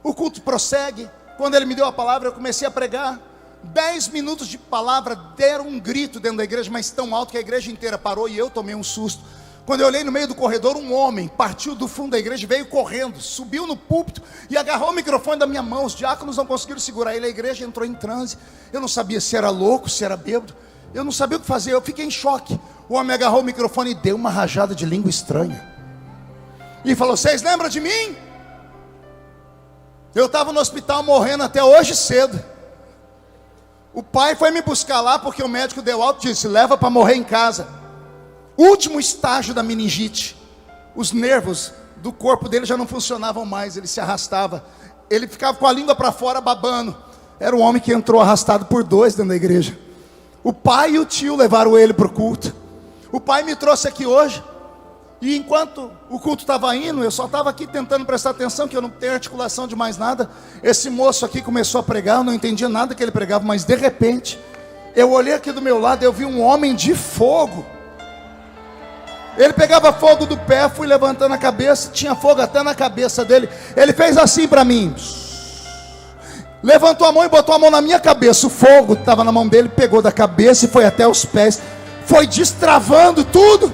O culto prossegue. Quando ele me deu a palavra, eu comecei a pregar. 10 minutos de palavra, deram um grito dentro da igreja, mas tão alto que a igreja inteira parou e eu tomei um susto. Quando eu olhei no meio do corredor, um homem partiu do fundo da igreja e veio correndo, subiu no púlpito e agarrou o microfone da minha mão. Os diáconos não conseguiram segurar ele, a igreja entrou em transe. Eu não sabia se era louco, se era bêbado, eu não sabia o que fazer, eu fiquei em choque. O homem agarrou o microfone e deu uma rajada de língua estranha e falou: vocês lembram de mim? Eu estava no hospital morrendo até hoje cedo. O pai foi me buscar lá porque o médico deu alta e disse: leva para morrer em casa. Último estágio da meningite. Os nervos do corpo dele já não funcionavam mais. Ele se arrastava. Ele ficava com a língua para fora babando. Era o homem que entrou arrastado por 2 dentro da igreja. O pai e o tio levaram ele para o culto. O pai me trouxe aqui hoje. E enquanto o culto estava indo, eu só estava aqui tentando prestar atenção, que eu não tenho articulação de mais nada. Esse moço aqui começou a pregar. Eu não entendia nada que ele pregava, mas de repente eu olhei aqui do meu lado, eu vi um homem de fogo. Ele pegava fogo do pé, fui levantando a cabeça, tinha fogo até na cabeça dele. Ele fez assim para mim, levantou a mão e botou a mão na minha cabeça. O fogo estava na mão dele, pegou da cabeça e foi até os pés, foi destravando tudo.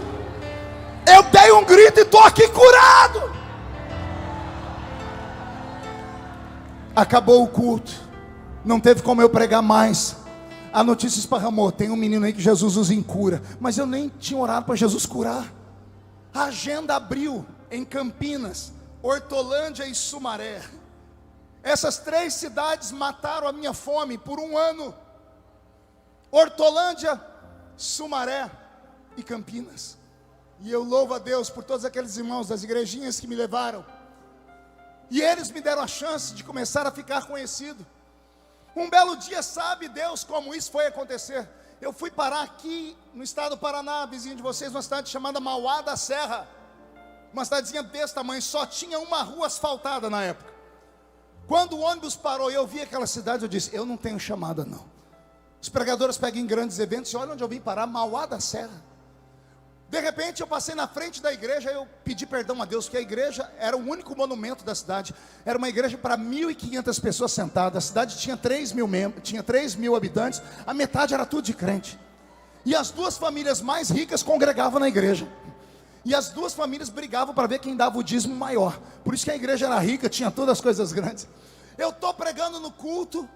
Eu dei um grito e estou aqui curado. Acabou o culto, não teve como eu pregar mais. A notícia esparramou: tem um menino aí que Jesus usa em cura. Mas eu nem tinha orado para Jesus curar. A agenda abriu em Campinas, Hortolândia e Sumaré. Essas 3 cidades mataram a minha fome por 1 ano. Hortolândia, Sumaré e Campinas. E eu louvo a Deus por todos aqueles irmãos das igrejinhas que me levaram. E eles me deram a chance de começar a ficar conhecido. Um belo dia, sabe Deus como isso foi acontecer. Eu fui parar aqui no estado do Paraná, vizinho de vocês, numa cidade chamada Mauá da Serra. Uma cidadezinha desse tamanho, só tinha uma rua asfaltada na época. Quando o ônibus parou e eu vi aquela cidade, eu disse: eu não tenho chamada não. Os pregadores pegam em grandes eventos e olha onde eu vim parar, Mauá da Serra. De repente eu passei na frente da igreja, eu pedi perdão a Deus, porque a igreja era o único monumento da cidade. Era uma igreja para 1.500 pessoas sentadas. A cidade tinha 3.000 membros, tinha 3.000 habitantes. A metade era tudo de crente. E as 2 famílias mais ricas congregavam na igreja. E as 2 famílias brigavam para ver quem dava o dízimo maior. Por isso que a igreja era rica, tinha todas as coisas grandes. Eu estou pregando no culto.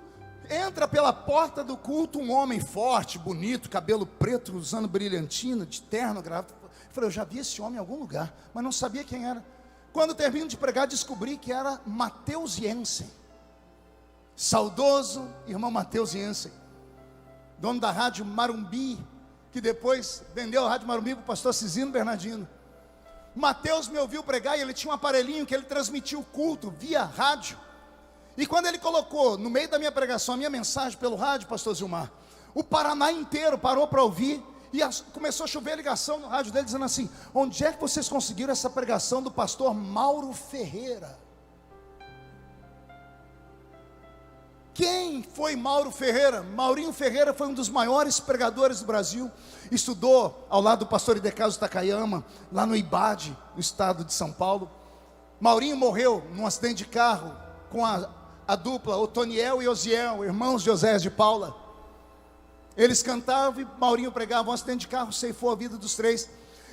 Entra pela porta do culto um homem forte, bonito, cabelo preto, usando brilhantina, de terno, gravata. Eu falei: eu já vi esse homem em algum lugar, mas não sabia quem era. Quando termino de pregar, descobri que era Mateus Jensen. Saudoso irmão Mateus Jensen, dono da rádio Marumbi, que depois vendeu a rádio Marumbi para o pastor Cisino Bernardino. Mateus me ouviu pregar e ele tinha um aparelhinho que ele transmitia o culto via rádio. E quando ele colocou no meio da minha pregação a minha mensagem pelo rádio, pastor Zilmar, o Paraná inteiro parou para ouvir. E começou a chover ligação no rádio dele dizendo assim: onde é que vocês conseguiram essa pregação do pastor Mauro Ferreira? Quem foi Mauro Ferreira? Maurinho Ferreira foi um dos maiores pregadores do Brasil. Estudou ao lado do pastor Idecaso Takayama, lá no IBAD, no estado de São Paulo. Maurinho morreu num acidente de carro com a dupla Otoniel e Osiel, irmãos de Osés de Paula. Eles cantavam e Maurinho pregava. Um acidente de carro ceifou a vida dos 3.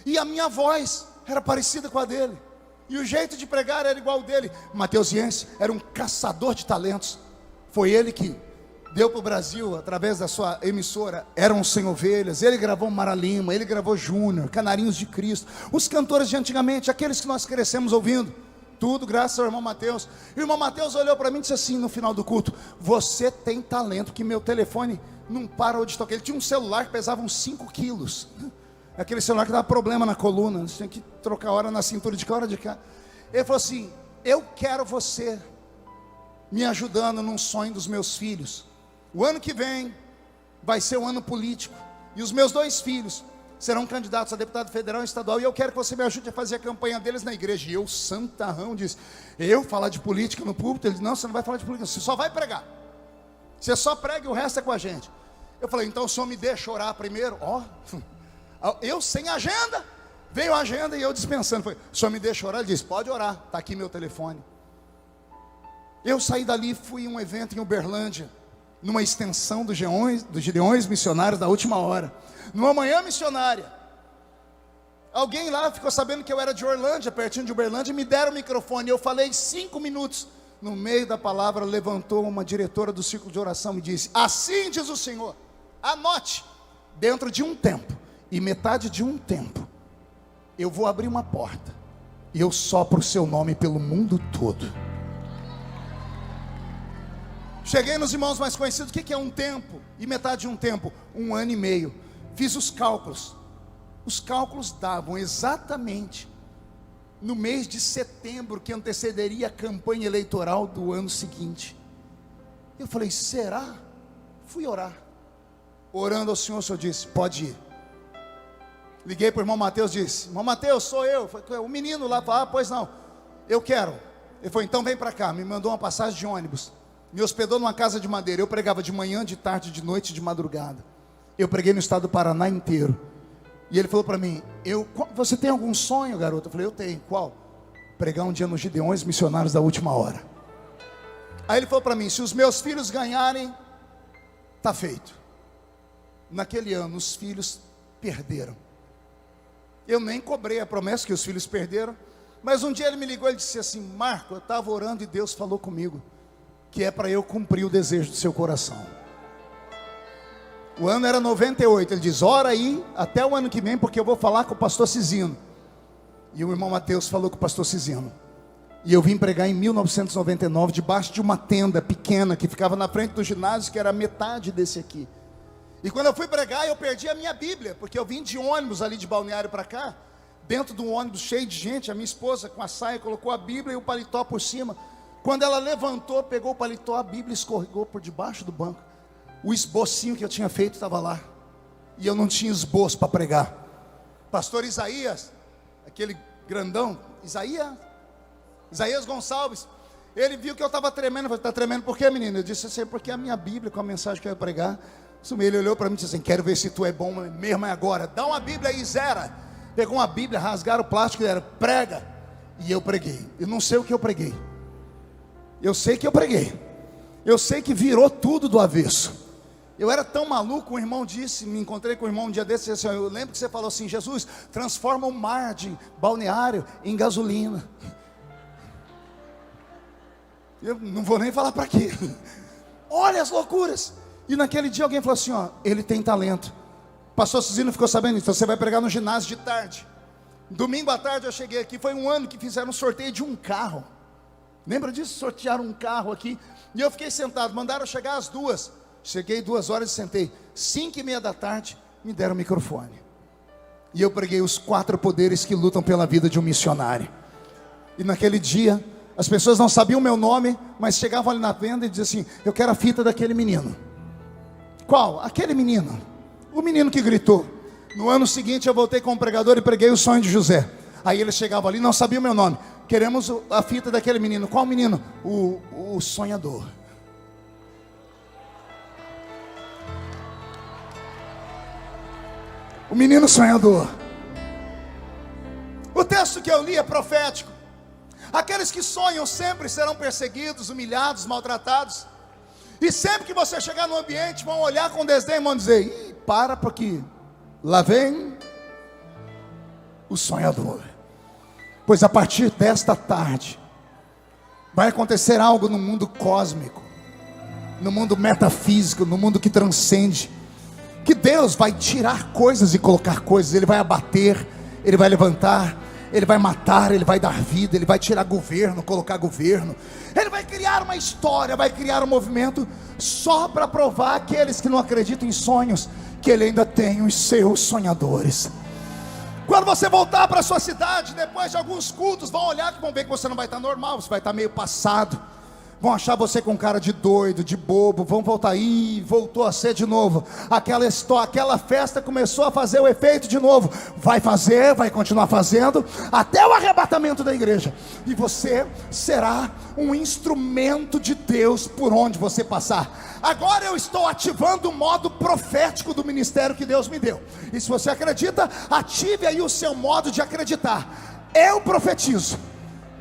E a minha voz era parecida com a dele, e o jeito de pregar era igual ao dele. Mateus Jensen era um caçador de talentos. Foi ele que deu para o Brasil, através da sua emissora, Eram Sem Ovelhas. Ele gravou Mara Lima, ele gravou Júnior, Canarinhos de Cristo, os cantores de antigamente, aqueles que nós crescemos ouvindo. Tudo graças ao irmão Mateus. O irmão Mateus olhou para mim e disse assim no final do culto: você tem talento, que meu telefone não para de tocar. Ele tinha um celular que pesava uns 5 quilos. Aquele celular que dava problema na coluna, você tinha que trocar hora na cintura de cá, hora de cá. Ele falou assim: eu quero você me ajudando num sonho dos meus filhos. O ano que vem vai ser um ano político, e os meus 2 filhos serão candidatos a deputado federal e estadual, e eu quero que você me ajude a fazer a campanha deles na igreja. E eu, santarrão, disse: eu falar de política no púlpito? Ele disse: não, você não vai falar de política, você só vai pregar. Você só prega e o resto é com a gente. Eu falei: então o senhor me deixa orar primeiro? Eu sem agenda, veio a agenda e eu dispensando. Falei: o senhor me deixa orar? Ele disse: pode orar, está aqui meu telefone. Eu saí dali, fui a um evento em Uberlândia, numa extensão dos Gideões Missionários da Última Hora, numa manhã missionária. Alguém lá ficou sabendo que eu era de Orlândia, pertinho de Uberlândia, e me deram o microfone. Eu falei 5 minutos. No meio da palavra, levantou uma diretora do círculo de oração e disse: assim diz o Senhor, anote, dentro de um tempo, e metade de um tempo, eu vou abrir uma porta, e eu sopro o seu nome pelo mundo todo. Cheguei nos irmãos mais conhecidos. O que é um tempo? E metade de um tempo? 1 ano e meio. Fiz os cálculos. Os cálculos davam exatamente no mês de setembro, que antecederia a campanha eleitoral do ano seguinte. Eu falei: será? Fui orar. Orando ao Senhor, o Senhor disse: pode ir. Liguei para o irmão Mateus, disse: irmão Mateus, sou eu. Falei: o menino lá falou: pois não, eu quero. Ele falou: então vem para cá. Me mandou uma passagem de ônibus, me hospedou numa casa de madeira. Eu pregava de manhã, de tarde, de noite, de madrugada. Eu preguei no estado do Paraná inteiro. E ele falou para mim: você tem algum sonho, garoto? Eu falei: eu tenho. Qual? Pregar um dia nos Gideões Missionários da Última Hora. Aí ele falou para mim: se os meus filhos ganharem, está feito. Naquele ano os filhos perderam. Eu nem cobrei a promessa que os filhos perderam. Mas um dia ele me ligou e disse assim: Marco, eu estava orando e Deus falou comigo que é para eu cumprir o desejo do seu coração. O ano era 98, ele diz: ora aí até o ano que vem, porque eu vou falar com o pastor Cizino. E o irmão Mateus falou com o pastor Cizino. E eu vim pregar em 1999, debaixo de uma tenda pequena, que ficava na frente do ginásio, que era metade desse aqui. E quando eu fui pregar, eu perdi a minha Bíblia, porque eu vim de ônibus ali de Balneário para cá, dentro de um ônibus cheio de gente. A minha esposa com a saia colocou a Bíblia e o paletó por cima. Quando ela levantou, pegou o paletó, a Bíblia escorregou por debaixo do banco. O esbocinho que eu tinha feito estava lá, e eu não tinha esboço para pregar. Pastor Isaías, aquele grandão, Isaías Gonçalves, ele viu que eu estava tremendo. Eu falei: está tremendo por quê, menino? Eu disse assim: porque a minha Bíblia, com a mensagem que eu ia pregar. Ele olhou para mim e disse assim: quero ver se tu é bom mesmo agora, dá uma Bíblia aí, Zera. Pegou uma Bíblia, rasgaram o plástico e era: prega. E eu preguei. Eu não sei o que eu preguei, eu sei que eu preguei, eu sei que virou tudo do avesso. Eu era tão maluco. Um irmão disse, me encontrei com um irmão um dia desse, disse assim: eu lembro que você falou assim: Jesus, transforma o mar de Balneário em gasolina. Eu não vou nem falar para quê. Olha as loucuras. E naquele dia alguém falou assim: ó, ele tem talento. O pastor Cizino ficou sabendo disso. Você vai pregar no ginásio de tarde. Domingo à tarde eu cheguei aqui. Foi um ano que fizeram um sorteio de um carro. Lembra disso? Sortearam um carro aqui. E eu fiquei sentado, mandaram chegar às 2. Cheguei 2 horas e sentei. 5:30 da tarde, me deram o microfone. E eu preguei os 4 poderes que lutam pela vida de um missionário. E naquele dia, as pessoas não sabiam o meu nome, mas chegavam ali na venda e diziam assim: eu quero a fita daquele menino. Qual? Aquele menino. O menino que gritou. No ano seguinte eu voltei como pregador e preguei o sonho de José. Aí eles chegavam ali, não sabiam o meu nome. Queremos a fita daquele menino. Qual menino? O sonhador. O menino sonhador. O texto que eu li é profético. Aqueles que sonham sempre serão perseguidos, humilhados, maltratados. E sempre que você chegar no ambiente, vão olhar com desdém e vão dizer: ih, para, porque lá vem o sonhador. Pois a partir desta tarde vai acontecer algo no mundo cósmico, no mundo metafísico, no mundo que transcende, que Deus vai tirar coisas e colocar coisas. Ele vai abater, Ele vai levantar, Ele vai matar, Ele vai dar vida, Ele vai tirar governo, colocar governo. Ele vai criar uma história, vai criar um movimento, só para provar aqueles que não acreditam em sonhos, que Ele ainda tem os seus sonhadores. Quando você voltar para a sua cidade, depois de alguns cultos, vão olhar, que vão ver que você não vai estar normal, você vai estar meio passado, Vão achar você com cara de doido, de bobo. Vão voltar, voltou a ser de novo. Aquela festa começou a fazer o efeito de novo. Vai fazer, vai continuar fazendo, até o arrebatamento da igreja. E você será um instrumento de Deus por onde você passar. Agora eu estou ativando o modo profético do ministério que Deus me deu. E se você acredita, ative aí o seu modo de acreditar. Eu profetizo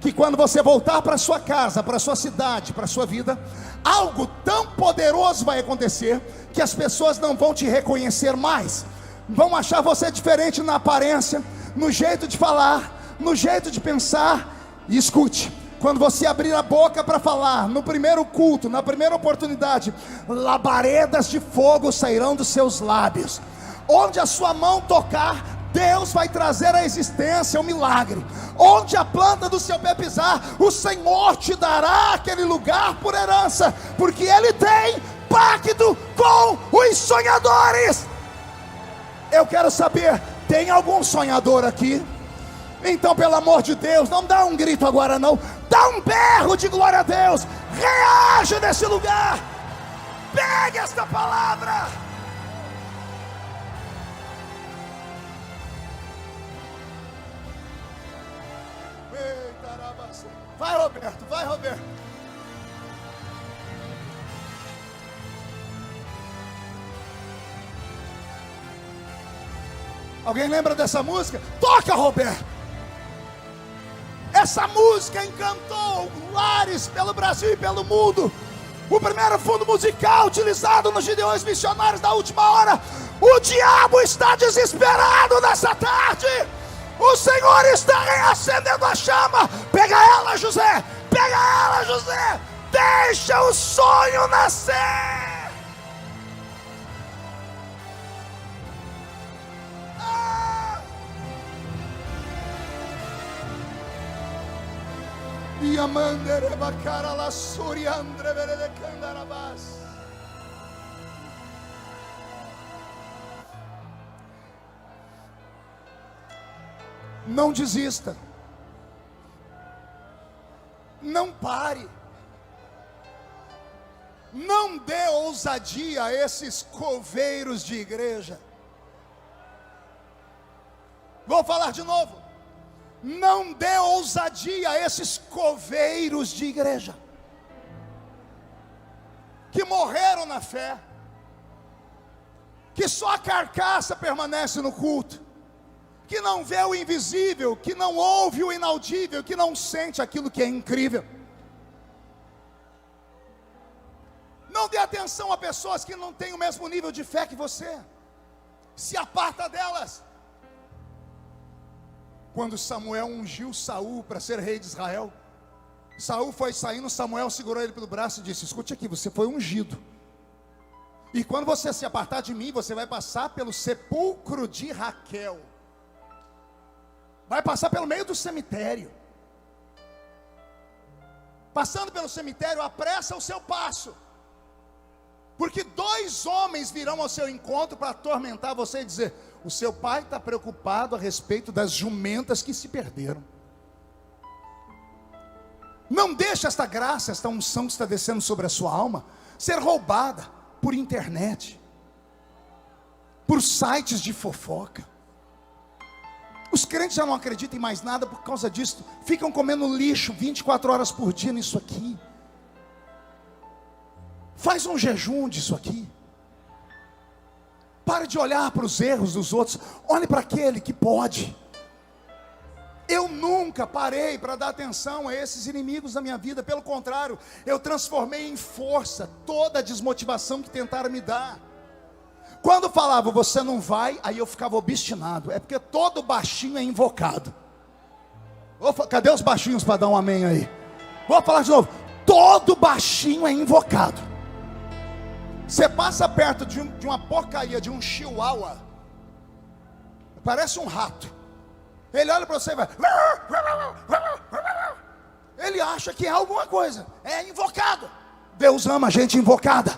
que quando você voltar para sua casa, para sua cidade, para sua vida, algo tão poderoso vai acontecer, que as pessoas não vão te reconhecer mais. Vão achar você diferente na aparência, no jeito de falar, no jeito de pensar. E escute, quando você abrir a boca para falar, no primeiro culto, na primeira oportunidade, labaredas de fogo sairão dos seus lábios. Onde a sua mão tocar, Deus vai trazer à existência um milagre. Onde a planta do seu pé pisar, o Senhor te dará aquele lugar por herança, porque Ele tem pacto com os sonhadores. Eu quero saber, tem algum sonhador aqui? Então, pelo amor de Deus, não dá um grito agora não, dá um berro de glória a Deus. Reage nesse lugar. Pegue esta palavra. Vai, Roberto, vai, Roberto. Alguém lembra dessa música? Toca, Roberto. Essa música encantou lares pelo Brasil e pelo mundo. O primeiro fundo musical utilizado nos Gideões Missionários da última hora. O diabo está desesperado nessa tarde. O Senhor está reacendendo a chama. Pega ela, José. Pega ela, José. Deixa o sonho nascer. Yamandere bakara la suriandre verede candarabas. Não desista. Não pare. Não dê ousadia a esses coveiros de igreja. Vou falar de novo. Não dê ousadia a esses coveiros de igreja que morreram na fé, que só a carcaça permanece no culto, que não vê o invisível, que não ouve o inaudível, que não sente aquilo que é incrível. Não dê atenção a pessoas que não têm o mesmo nível de fé que você. Se aparta delas. Quando Samuel ungiu Saul para ser rei de Israel, Saul foi saindo, Samuel segurou ele pelo braço e disse: escute aqui, você foi ungido, e quando você se apartar de mim, você vai passar pelo sepulcro de Raquel, vai passar pelo meio do cemitério. Passando pelo cemitério, apressa o seu passo, porque 2 homens virão ao seu encontro para atormentar você e dizer: o seu pai está preocupado a respeito das jumentas que se perderam. Não deixe esta graça, esta unção que está descendo sobre a sua alma, ser roubada por internet, por sites de fofoca. Os crentes já não acreditam em mais nada por causa disso. Ficam comendo lixo 24 horas por dia nisso aqui. Faz um jejum disso aqui. Pare de olhar para os erros dos outros. Olhe para aquele que pode. Eu nunca parei para dar atenção a esses inimigos da minha vida. Pelo contrário, eu transformei em força toda a desmotivação que tentaram me dar. Quando falava você não vai, aí eu ficava obstinado. É porque todo baixinho é invocado. Cadê os baixinhos para dar um amém aí? Vou falar de novo. Todo baixinho é invocado. Você passa perto de uma porcaria, de um chihuahua, parece um rato. Ele olha para você e vai. Ele acha que é alguma coisa. É invocado. Deus ama gente invocada.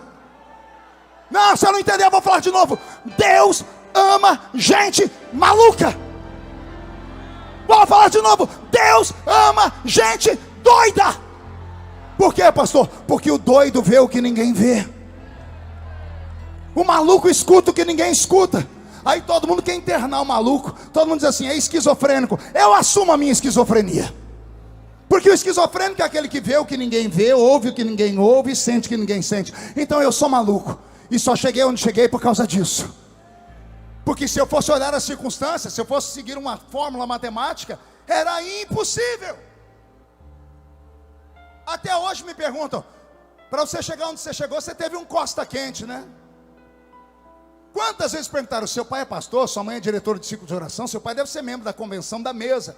Não, você não entendeu, eu vou falar de novo. Deus ama gente maluca. Vou falar de novo. Deus ama gente doida. Por quê, pastor? Porque o doido vê o que ninguém vê. O maluco escuta o que ninguém escuta. Aí todo mundo quer internar o maluco. Todo mundo diz assim, é esquizofrênico. Eu assumo a minha esquizofrenia. Porque o esquizofrênico é aquele que vê o que ninguém vê, ouve o que ninguém ouve, sente o que ninguém sente. Então eu sou maluco. E só cheguei onde cheguei por causa disso. Porque se eu fosse olhar as circunstâncias, se eu fosse seguir uma fórmula matemática, era impossível. Até hoje me perguntam, para você chegar onde você chegou, você teve um costa quente, né? Quantas vezes perguntaram, seu pai é pastor, sua mãe é diretora de ciclo de oração, seu pai deve ser membro da convenção da mesa.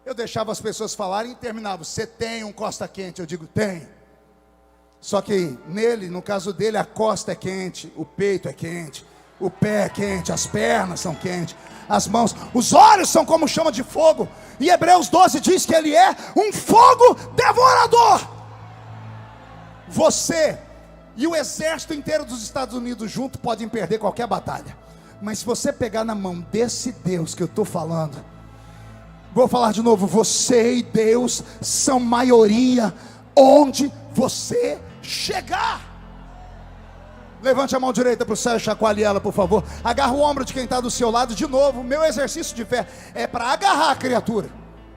Eu deixava as pessoas falarem e terminava, você tem um costa quente? Eu digo, tem. Só que nele, no caso dele, a costa é quente, o peito é quente, o pé é quente, as pernas são quentes, as mãos, os olhos são como chama de fogo. E Hebreus 12 diz que ele é um fogo devorador. Você e o exército inteiro dos Estados Unidos junto podem perder qualquer batalha. Mas se você pegar na mão desse Deus que eu estou falando, vou falar de novo, você e Deus são maioria onde você chegar. Levante a mão direita para o céu e chacoalhe ela, por favor. Agarra o ombro de quem está do seu lado. De novo, meu exercício de fé é para agarrar a criatura.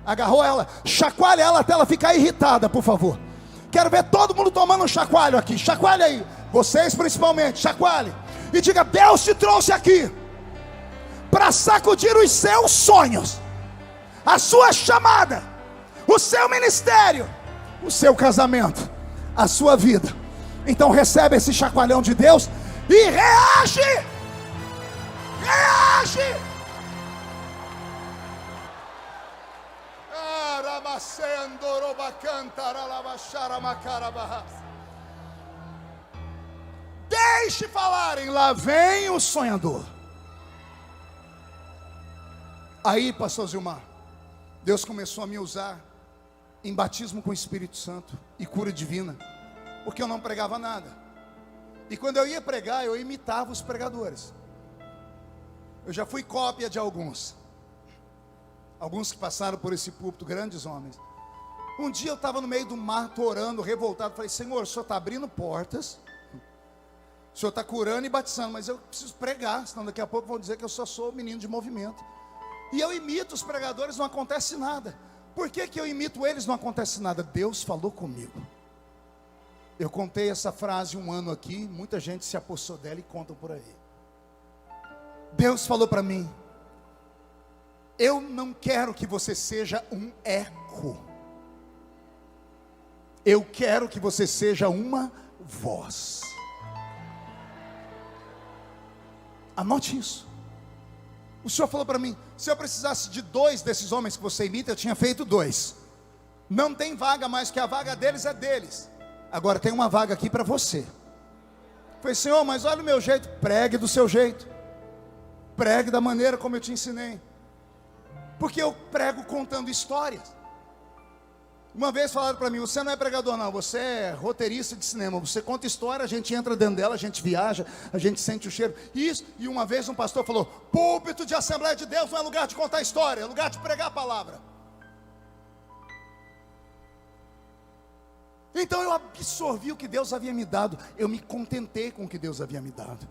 Agarrou ela, chacoalhe ela até ela ficar irritada, por favor. Quero ver todo mundo tomando um chacoalho aqui. Chacoalhe aí, vocês principalmente, chacoalhe. E diga, Deus te trouxe aqui para sacudir os seus sonhos, a sua chamada, o seu ministério, o seu casamento, a sua vida. Então recebe esse chacoalhão de Deus e reage. Reage. Deixe falarem, lá vem o sonhador. Aí, pastor Zilmar, Deus começou a me usar em batismo com o Espírito Santo e cura divina, porque eu não pregava nada. E quando eu ia pregar, eu imitava os pregadores. Eu já fui cópia de alguns que passaram por esse púlpito, grandes homens. Um dia eu estava no meio do mato orando, revoltado. Falei, Senhor, o Senhor está abrindo portas, o Senhor está curando e batizando, mas eu preciso pregar, senão daqui a pouco vão dizer que eu só sou menino de movimento. E eu imito os pregadores, não acontece nada. Por que eu imito eles, não acontece nada? Deus falou comigo. Eu contei essa frase um ano aqui, muita gente se apossou dela e contam por aí. Deus falou para mim, eu não quero que você seja um eco, eu quero que você seja uma voz. Anote isso. O Senhor falou para mim, se eu precisasse de 2 desses homens que você imita, eu tinha feito 2. Não tem vaga mais, que a vaga deles é deles. Agora tem uma vaga aqui para você. Eu falei, Senhor, mas olha o meu jeito. Pregue do seu jeito, pregue da maneira como eu te ensinei, porque eu prego contando histórias. Uma vez falaram para mim, você não é pregador não, você é roteirista de cinema. Você conta história, a gente entra dentro dela, a gente viaja, a gente sente o cheiro. Isso, e uma vez um pastor falou, púlpito de Assembleia de Deus não é lugar de contar história, é lugar de pregar a palavra. Então eu absorvi o que Deus havia me dado, eu me contentei com o que Deus havia me dado.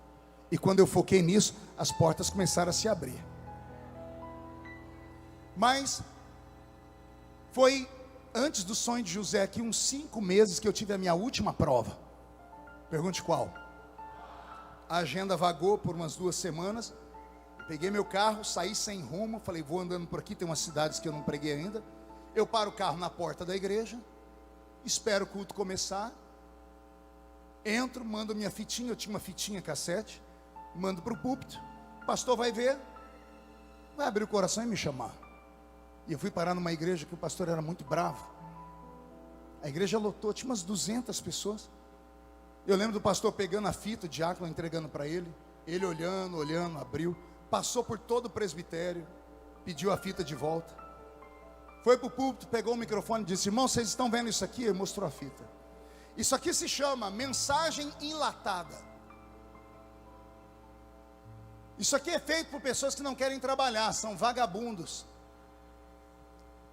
E quando eu foquei nisso, as portas começaram a se abrir. Mas foi antes do sonho de José aqui, uns 5 meses, que eu tive a minha última prova. Pergunte qual? A agenda vagou por umas 2 semanas. Peguei meu carro, saí sem rumo. Falei, vou andando por aqui, tem umas cidades que eu não preguei ainda. Eu paro o carro na porta da igreja, espero o culto começar, entro, mando minha fitinha. Eu tinha uma fitinha cassete, mando para o púlpito. O pastor vai ver, vai abrir o coração e me chamar. E eu fui parar numa igreja que o pastor era muito bravo. A igreja lotou, tinha umas 200 pessoas. Eu lembro do pastor pegando a fita, o diácono entregando para ele. Ele olhando, abriu. Passou por todo o presbitério, pediu a fita de volta. Foi para o púlpito, pegou o microfone e disse, irmão, vocês estão vendo isso aqui? Ele mostrou a fita. Isso aqui se chama mensagem enlatada. Isso aqui é feito por pessoas que não querem trabalhar, são vagabundos.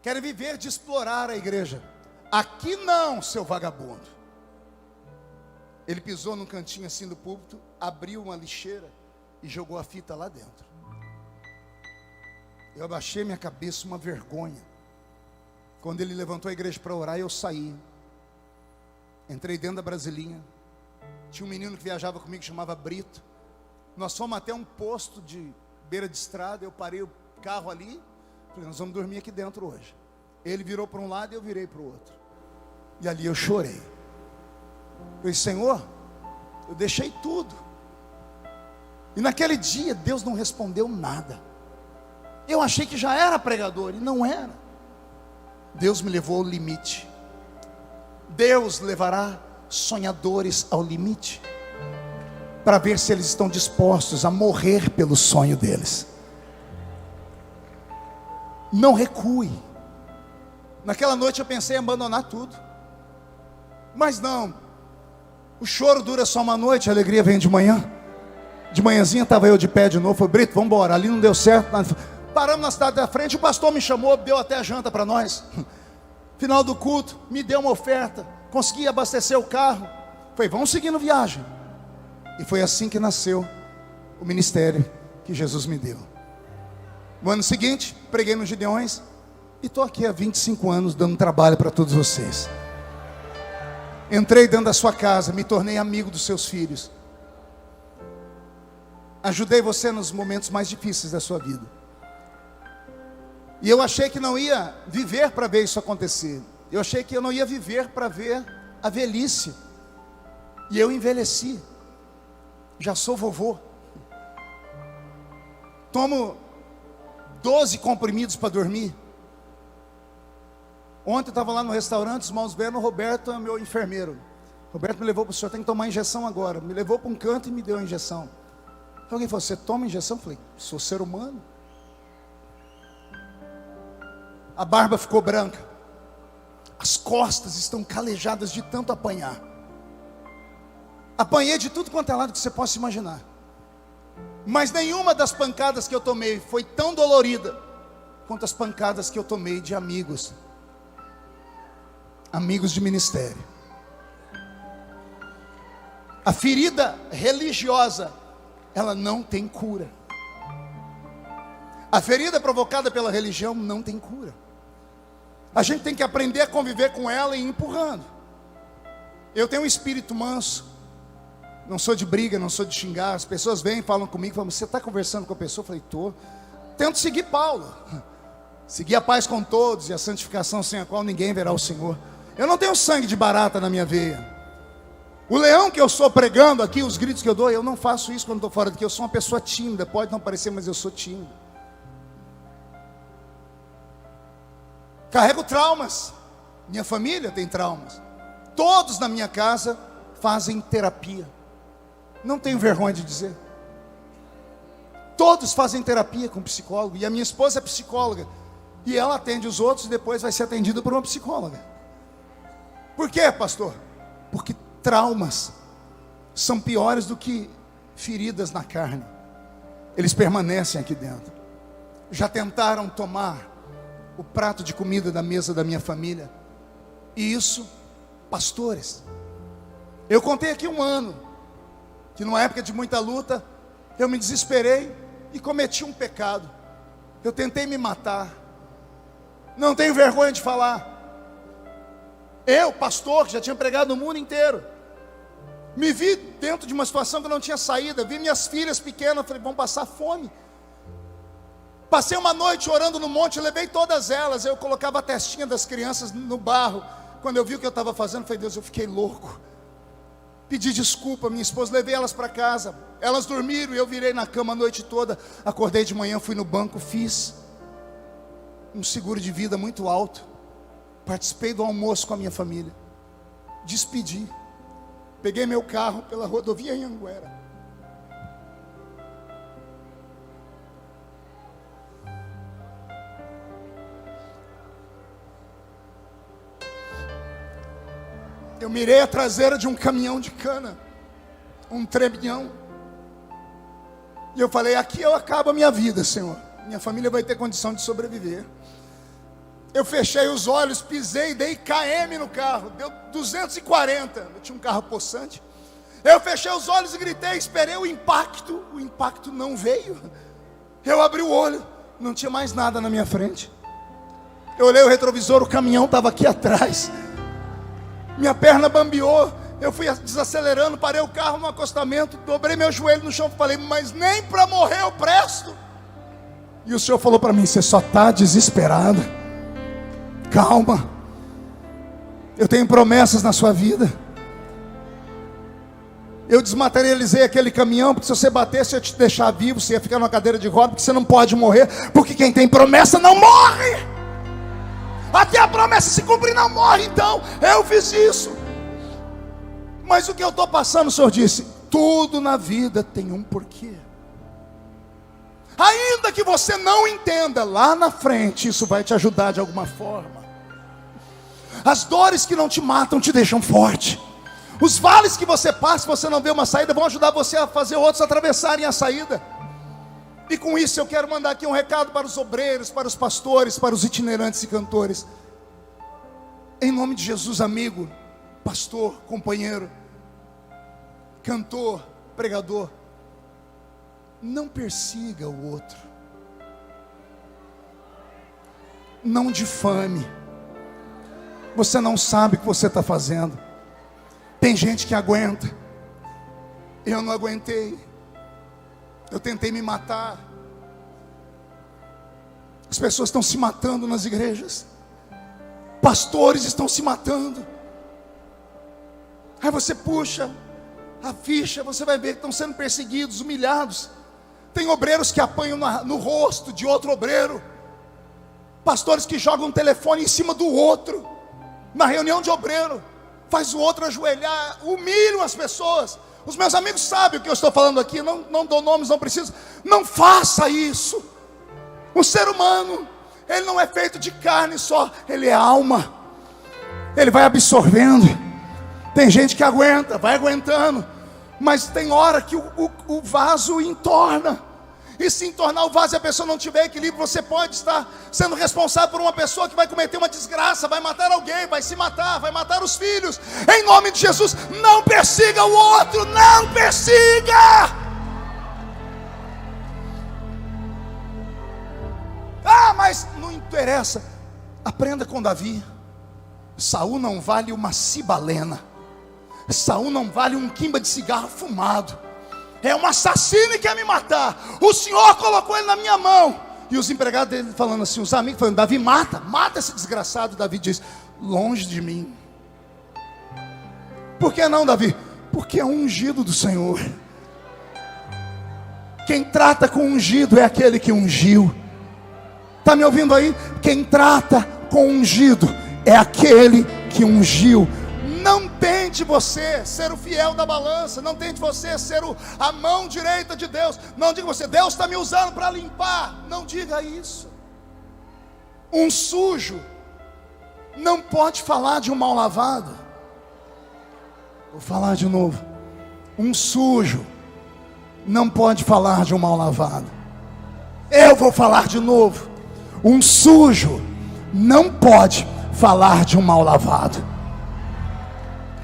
Querem viver de explorar a igreja. aqui não, seu vagabundo. Ele pisou num cantinho assim do púlpito, abriu uma lixeira e jogou a fita lá dentro. Eu abaixei minha cabeça, uma vergonha. Quando ele levantou a igreja para orar, eu saí. Entrei dentro da Brasilinha. Tinha um menino que viajava comigo, que chamava Brito. Nós fomos até um posto de beira de estrada. Eu parei o carro ali. Falei, nós vamos dormir aqui dentro hoje. Ele virou para um lado e eu virei para o outro. E ali eu chorei. Eu disse, Senhor, eu deixei tudo. E naquele dia Deus não respondeu nada. Eu achei que já era pregador e não era. Deus me levou ao limite. Deus levará sonhadores ao limite, para ver se eles estão dispostos a morrer pelo sonho deles. Não recue. Naquela noite eu pensei em abandonar tudo, mas não. O choro dura só uma noite, a alegria vem de manhã. De manhãzinha estava eu de pé de novo. Falei, Brito, vamos embora. Ali não deu certo. Paramos na cidade da frente. O pastor me chamou, deu até a janta para nós. Final do culto, me deu uma oferta. Consegui abastecer o carro. Falei, vamos seguindo viagem. E foi assim que nasceu o ministério que Jesus me deu. No ano seguinte, preguei nos Gideões. E estou aqui há 25 anos dando trabalho para todos vocês. Entrei dentro da sua casa, me tornei amigo dos seus filhos. Ajudei você nos momentos mais difíceis da sua vida. E eu achei que não ia viver para ver isso acontecer. Eu achei que eu não ia viver para ver a velhice. E eu envelheci. Já sou vovô. Tomo 12 comprimidos para dormir. Ontem eu estava lá no restaurante, os irmãos vendo, o Roberto é meu enfermeiro. Roberto me levou para o senhor, tem que tomar injeção agora. Me levou para um canto e me deu a injeção. Alguém falou, você toma injeção? Eu falei, sou ser humano. A barba ficou branca. As costas estão calejadas de tanto apanhar. Apanhei de tudo quanto é lado que você possa imaginar. Mas nenhuma das pancadas que eu tomei foi tão dolorida quanto as pancadas que eu tomei de amigos. Amigos de ministério. A ferida religiosa, ela não tem cura. A ferida provocada pela religião não tem cura. A gente tem que aprender a conviver com ela e ir empurrando. Eu tenho um espírito manso. Não sou de briga, não sou de xingar. As pessoas vêm e falam comigo, falam, você está conversando com a pessoa? Eu falei, estou. Tento seguir Paulo. Seguir a paz com todos e a santificação sem a qual ninguém verá o Senhor. Eu não tenho sangue de barata na minha veia. O leão que eu sou pregando aqui, os gritos que eu dou, eu não faço isso quando estou fora daqui. Eu sou uma pessoa tímida, pode não parecer, mas eu sou tímido. Carrego traumas. Minha família tem traumas. Todos na minha casa fazem terapia. Não tenho vergonha de dizer. Todos fazem terapia com psicólogo. E a minha esposa é psicóloga. E ela atende os outros e depois vai ser atendida por uma psicóloga. Por quê, pastor? Porque traumas são piores do que feridas na carne. Eles permanecem aqui dentro. Já tentaram tomar o prato de comida da mesa da minha família. E isso, pastores. Eu contei aqui um ano, que numa época de muita luta, eu me desesperei e cometi um pecado. Eu tentei me matar. Não tenho vergonha de falar. Eu, pastor, que já tinha pregado no mundo inteiro, me vi dentro de uma situação que eu não tinha saída. Vi minhas filhas pequenas, falei, vão passar fome. Passei uma noite orando no monte, levei todas elas. Eu colocava a testinha das crianças no barro. Quando eu vi o que eu estava fazendo, falei, Deus, eu fiquei louco. Pedi desculpa, minha esposa, levei elas para casa. Elas dormiram e eu virei na cama a noite toda. Acordei de manhã, fui no banco, fiz um seguro de vida muito alto. Participei do almoço com a minha família. Despedi. Peguei meu carro pela rodovia Anhanguera. Eu mirei a traseira de um caminhão de cana, um treminhão. E eu falei, aqui eu acabo a minha vida, Senhor. Minha família vai ter condição de sobreviver. Eu fechei os olhos, pisei, dei KM no carro, deu 240, eu tinha um carro possante. Eu fechei os olhos e gritei, esperei o impacto não veio. Eu abri o olho, não tinha mais nada na minha frente. Eu olhei o retrovisor, o caminhão estava aqui atrás. Minha perna bambeou, eu fui desacelerando, parei o carro no acostamento, dobrei meu joelho no chão e falei, mas nem para morrer eu presto. E o Senhor falou para mim, você só está desesperado. Calma, eu tenho promessas na sua vida. Eu desmaterializei aquele caminhão, porque se você batesse, eu ia te deixar vivo, você ia ficar numa cadeira de roda, porque você não pode morrer, porque quem tem promessa não morre. Até a promessa se cumprir não morre. Então, eu fiz isso. Mas o que eu estou passando, o Senhor disse, tudo na vida tem um porquê. Ainda que você não entenda, lá na frente, isso vai te ajudar de alguma forma. As dores que não te matam, te deixam forte. Os vales que você passa, se você não vê uma saída, vão ajudar você a fazer outros atravessarem a saída. E com isso eu quero mandar aqui um recado para os obreiros, para os pastores, para os itinerantes e cantores. Em nome de Jesus, amigo, pastor, companheiro, cantor, pregador, não persiga o outro. Não difame. Você não sabe o que você está fazendo. Tem gente que aguenta. Eu não aguentei. Eu tentei me matar. As pessoas estão se matando nas igrejas. Pastores estão se matando. Aí você puxa a ficha, você vai ver que estão sendo perseguidos, humilhados. Tem obreiros que apanham no rosto de outro obreiro. Pastores que jogam um telefone em cima do outro. Na reunião de obreiro. Faz o outro ajoelhar, humilham as pessoas. Os meus amigos sabem o que eu estou falando aqui. Não dou nomes, não preciso. Não faça isso. O ser humano, ele não é feito de carne só, ele é alma. Ele vai absorvendo. Tem gente que aguenta, vai aguentando. Mas tem hora que o vaso entorna. E se entornar o vaso e a pessoa não tiver equilíbrio, você pode estar sendo responsável por uma pessoa que vai cometer uma desgraça, vai matar alguém, vai se matar, vai matar os filhos. Em nome de Jesus, não persiga o outro, não persiga. Ah, mas não interessa. Aprenda com Davi. Saul não vale uma cibalena. Saul não vale um quimba de cigarro fumado. É um assassino e quer me matar. O Senhor colocou ele na minha mão. E os empregados dele falando assim, os amigos falando, Davi, mata esse desgraçado. Davi diz, longe de mim. Por que não, Davi? Porque é um ungido do Senhor. Quem trata com ungido é aquele que ungiu. Está me ouvindo aí? Quem trata com ungido é aquele que ungiu. Não tente você ser o fiel da balança. Não tente você ser a mão direita de Deus. Não diga você, Deus está me usando para limpar. Não diga isso. Um sujo não pode falar de um mal lavado. Vou falar de novo. Um sujo não pode falar de um mal lavado. Eu vou falar de novo. Um sujo não pode falar de um mal lavado.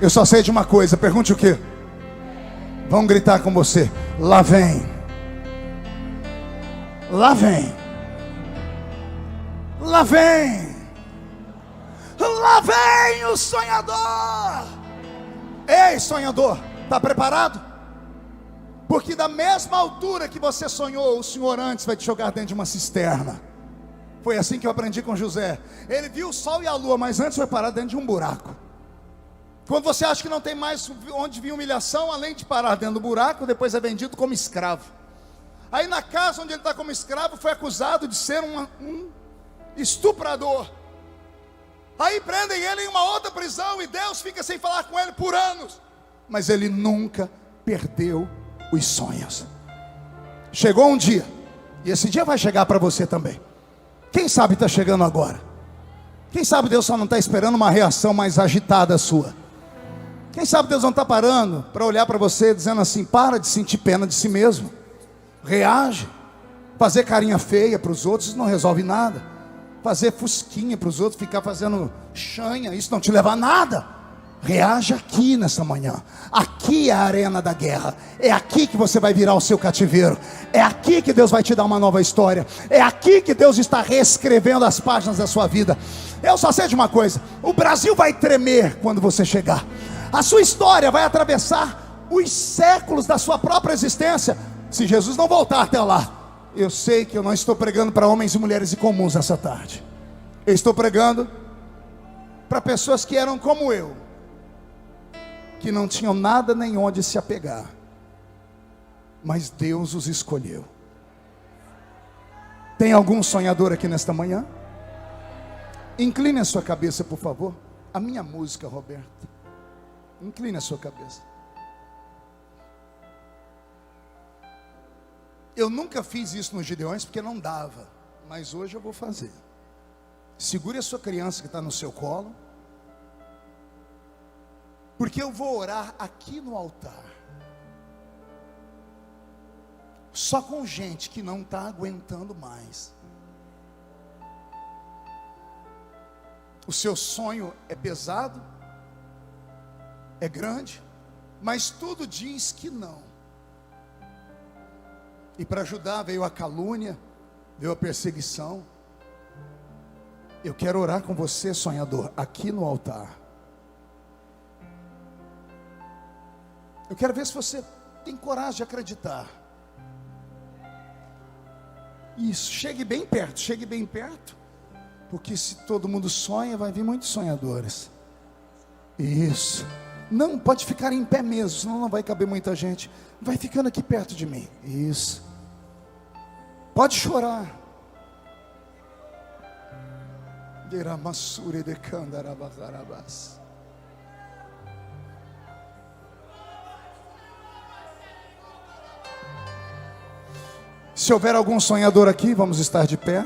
Eu só sei de uma coisa, pergunte o quê? Vão gritar com você. Lá vem. Lá vem. Lá vem. Lá vem o sonhador. Ei, sonhador, está preparado? Porque da mesma altura que você sonhou, o Senhor antes vai te jogar dentro de uma cisterna. Foi assim que eu aprendi com José. Ele viu o sol e a lua, mas antes foi parar dentro de um buraco. Quando você acha que não tem mais onde vir humilhação, além de parar dentro do buraco, depois é vendido como escravo. Aí na casa onde ele está como escravo, foi acusado de ser um estuprador. Aí prendem ele em uma outra prisão e Deus fica sem falar com ele por anos. Mas ele nunca perdeu os sonhos. Chegou um dia, e esse dia vai chegar para você também. Quem sabe está chegando agora. Quem sabe Deus só não está esperando uma reação mais agitada sua. Quem sabe Deus não está parando para olhar para você dizendo assim, para de sentir pena de si mesmo. Reage. Fazer carinha feia para os outros não resolve nada. fazer fusquinha para os outros, ficar fazendo chanha, isso não te leva a nada. Reaja aqui nessa manhã. Aqui é a arena da guerra. É aqui que você vai virar o seu cativeiro. É aqui que Deus vai te dar uma nova história. É aqui que Deus está reescrevendo as páginas da sua vida. Eu só sei de uma coisa: o Brasil vai tremer quando você chegar. A sua história vai atravessar os séculos da sua própria existência, se Jesus não voltar até lá. Eu sei que eu não estou pregando para homens e mulheres incomuns essa tarde. Eu estou pregando para pessoas que eram como eu, que não tinham nada nem onde se apegar, mas Deus os escolheu. Tem algum sonhador aqui nesta manhã? Incline a sua cabeça, por favor. A minha música, Roberto. Incline a sua cabeça. Eu nunca fiz isso nos Gideões porque não dava, mas hoje eu vou fazer. Segure a sua criança que está no seu colo, porque eu vou orar aqui no altar, só com gente que não está aguentando mais. O seu sonho é pesado, é grande, mas tudo diz que não. E para ajudar veio a calúnia, veio a perseguição. Eu quero orar com você, sonhador, aqui no altar. Eu quero ver se você tem coragem de acreditar. Isso, chegue bem perto, porque se todo mundo sonha, vai vir muitos sonhadores. Isso. Não, pode ficar em pé mesmo, senão não vai caber muita gente. Vai ficando aqui perto de mim. Isso. Pode chorar. Se houver algum sonhador aqui, vamos estar de pé.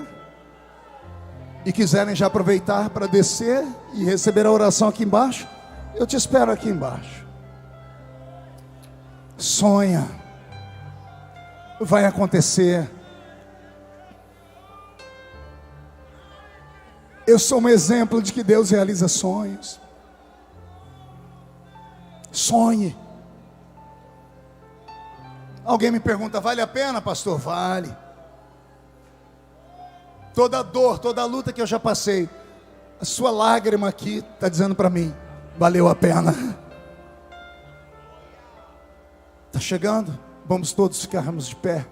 E quiserem já aproveitar para descer e receber a oração aqui embaixo, eu te espero aqui embaixo. Sonha. Vai acontecer. Eu sou um exemplo de que Deus realiza sonhos. Sonhe. Alguém me pergunta: vale a pena, pastor? Vale. Toda dor, toda luta que eu já passei, a sua lágrima aqui está dizendo para mim: valeu a pena. Está chegando? Vamos todos ficarmos de pé.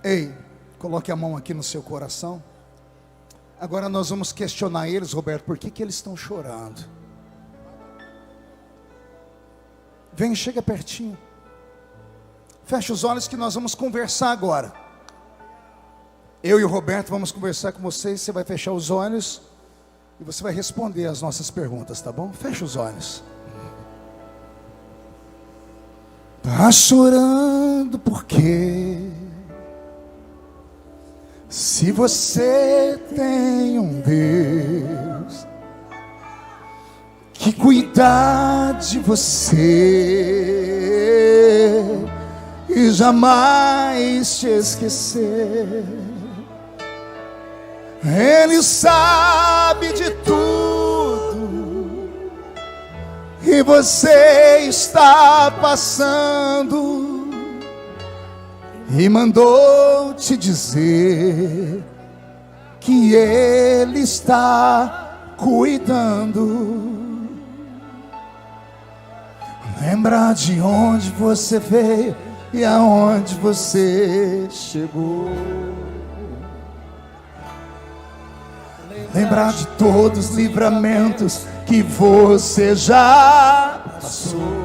Ei, coloque a mão aqui no seu coração. Agora nós vamos questionar eles, Roberto, por que eles estão chorando? Vem, chega pertinho. Feche os olhos que nós vamos conversar agora. Eu e o Roberto vamos conversar com vocês. Você vai fechar os olhos e você vai responder as nossas perguntas, tá bom? Feche os olhos. Tá chorando por quê? Se você tem um Deus que cuida de você e jamais te esquecer, Ele sabe de tudo e você está passando, e mandou te dizer que Ele está cuidando. Lembra de onde você veio e aonde você chegou. Lembrar de todos os livramentos que você já passou.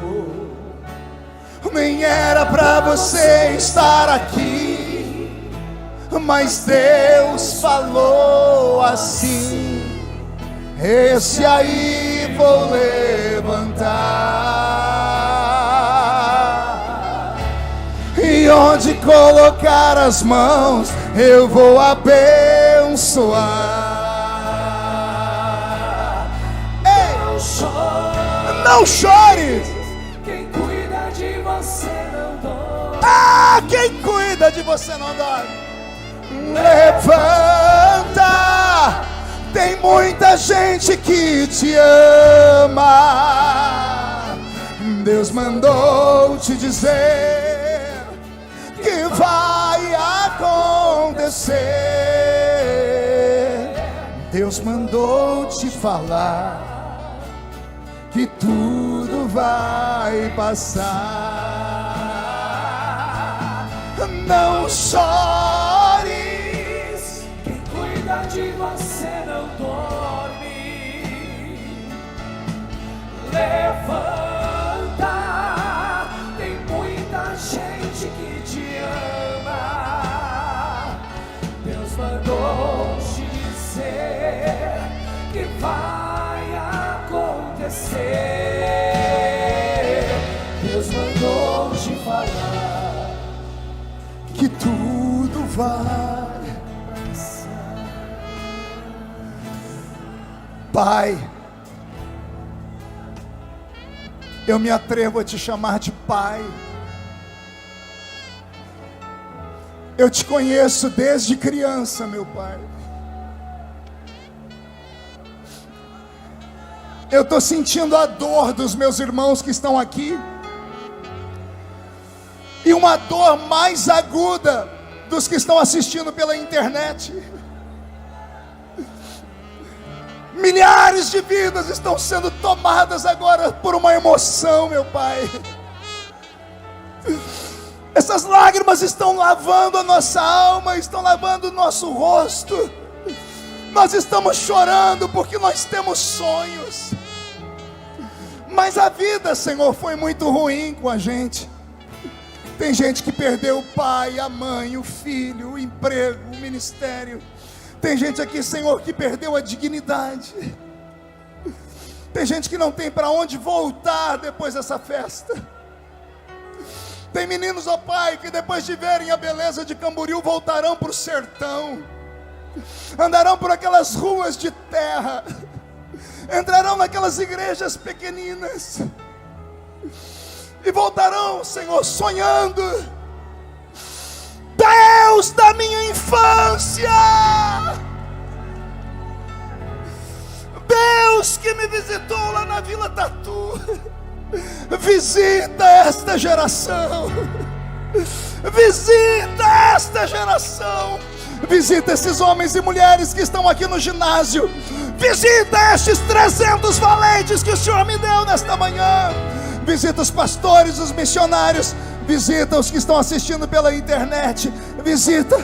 Nem era pra você estar aqui, mas Deus falou assim: esse aí vou levantar, e onde colocar as mãos eu vou abençoar. Ei, não chore. Quem cuida de você não dói. Ah, quem cuida de você não dói. Levanta, tem muita gente que te ama. Deus mandou te dizer que vai acontecer. Deus mandou te falar que tudo vai passar. Não chores, quem cuida de você não dorme. Levanta, tem muita gente que te ama. Deus mandou te dizer que vai acontecer. Deus mandou te falar que tudo vai passar. Pai, eu me atrevo a te chamar de Pai. Eu te conheço desde criança, meu Pai. Eu estou sentindo a dor dos meus irmãos que estão aqui, e uma dor mais aguda dos que estão assistindo pela internet. Milhares de vidas estão sendo tomadas agora por uma emoção, meu Pai. Essas lágrimas estão lavando a nossa alma, estão lavando o nosso rosto. Nós estamos chorando porque nós temos sonhos, mas a vida, Senhor, foi muito ruim com a gente. Tem gente que perdeu o pai, a mãe, o filho, o emprego, o ministério. Tem gente aqui, Senhor, que perdeu a dignidade. Tem gente que não tem para onde voltar depois dessa festa. Tem meninos, ó Pai, que depois de verem a beleza de Camboriú voltarão para o sertão, andarão por aquelas ruas de terra, entrarão naquelas igrejas pequeninas e voltarão, Senhor, sonhando: Deus da minha infância, Deus que me visitou lá na Vila Tatu, visita esta geração, visita esta geração, visita esses homens e mulheres que estão aqui no ginásio, visita estes 300 valentes que o Senhor me deu nesta manhã, visita os pastores, os missionários, visita os que estão assistindo pela internet, visita,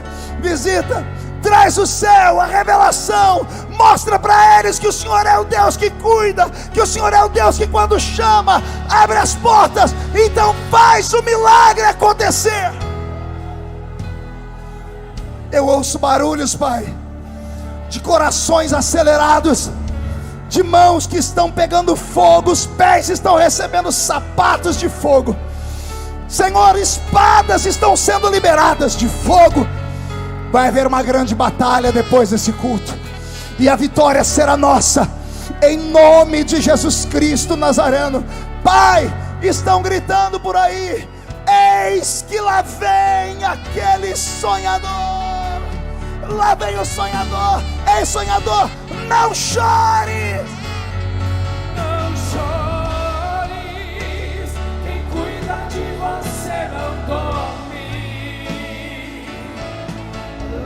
traz o céu, a revelação, mostra para eles que o Senhor é o Deus que cuida, que o Senhor é o Deus que quando chama, abre as portas, então faz o milagre acontecer. Eu ouço barulhos, Pai, de corações acelerados, de mãos que estão pegando fogo, os pés estão recebendo sapatos de fogo. Senhor, espadas estão sendo liberadas de fogo. Vai haver uma grande batalha depois desse culto, e a vitória será nossa, em nome de Jesus Cristo Nazareno. Pai, estão gritando por aí: eis que lá vem aquele sonhador, lá vem o sonhador. Ei, sonhador, não chores, não chores, quem cuida de você não dorme.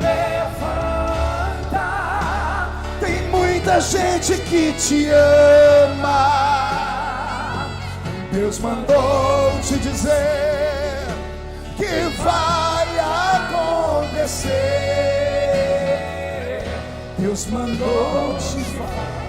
Levanta, tem muita gente que te ama. Deus mandou te dizer que vai acontecer. Deus mandou te falar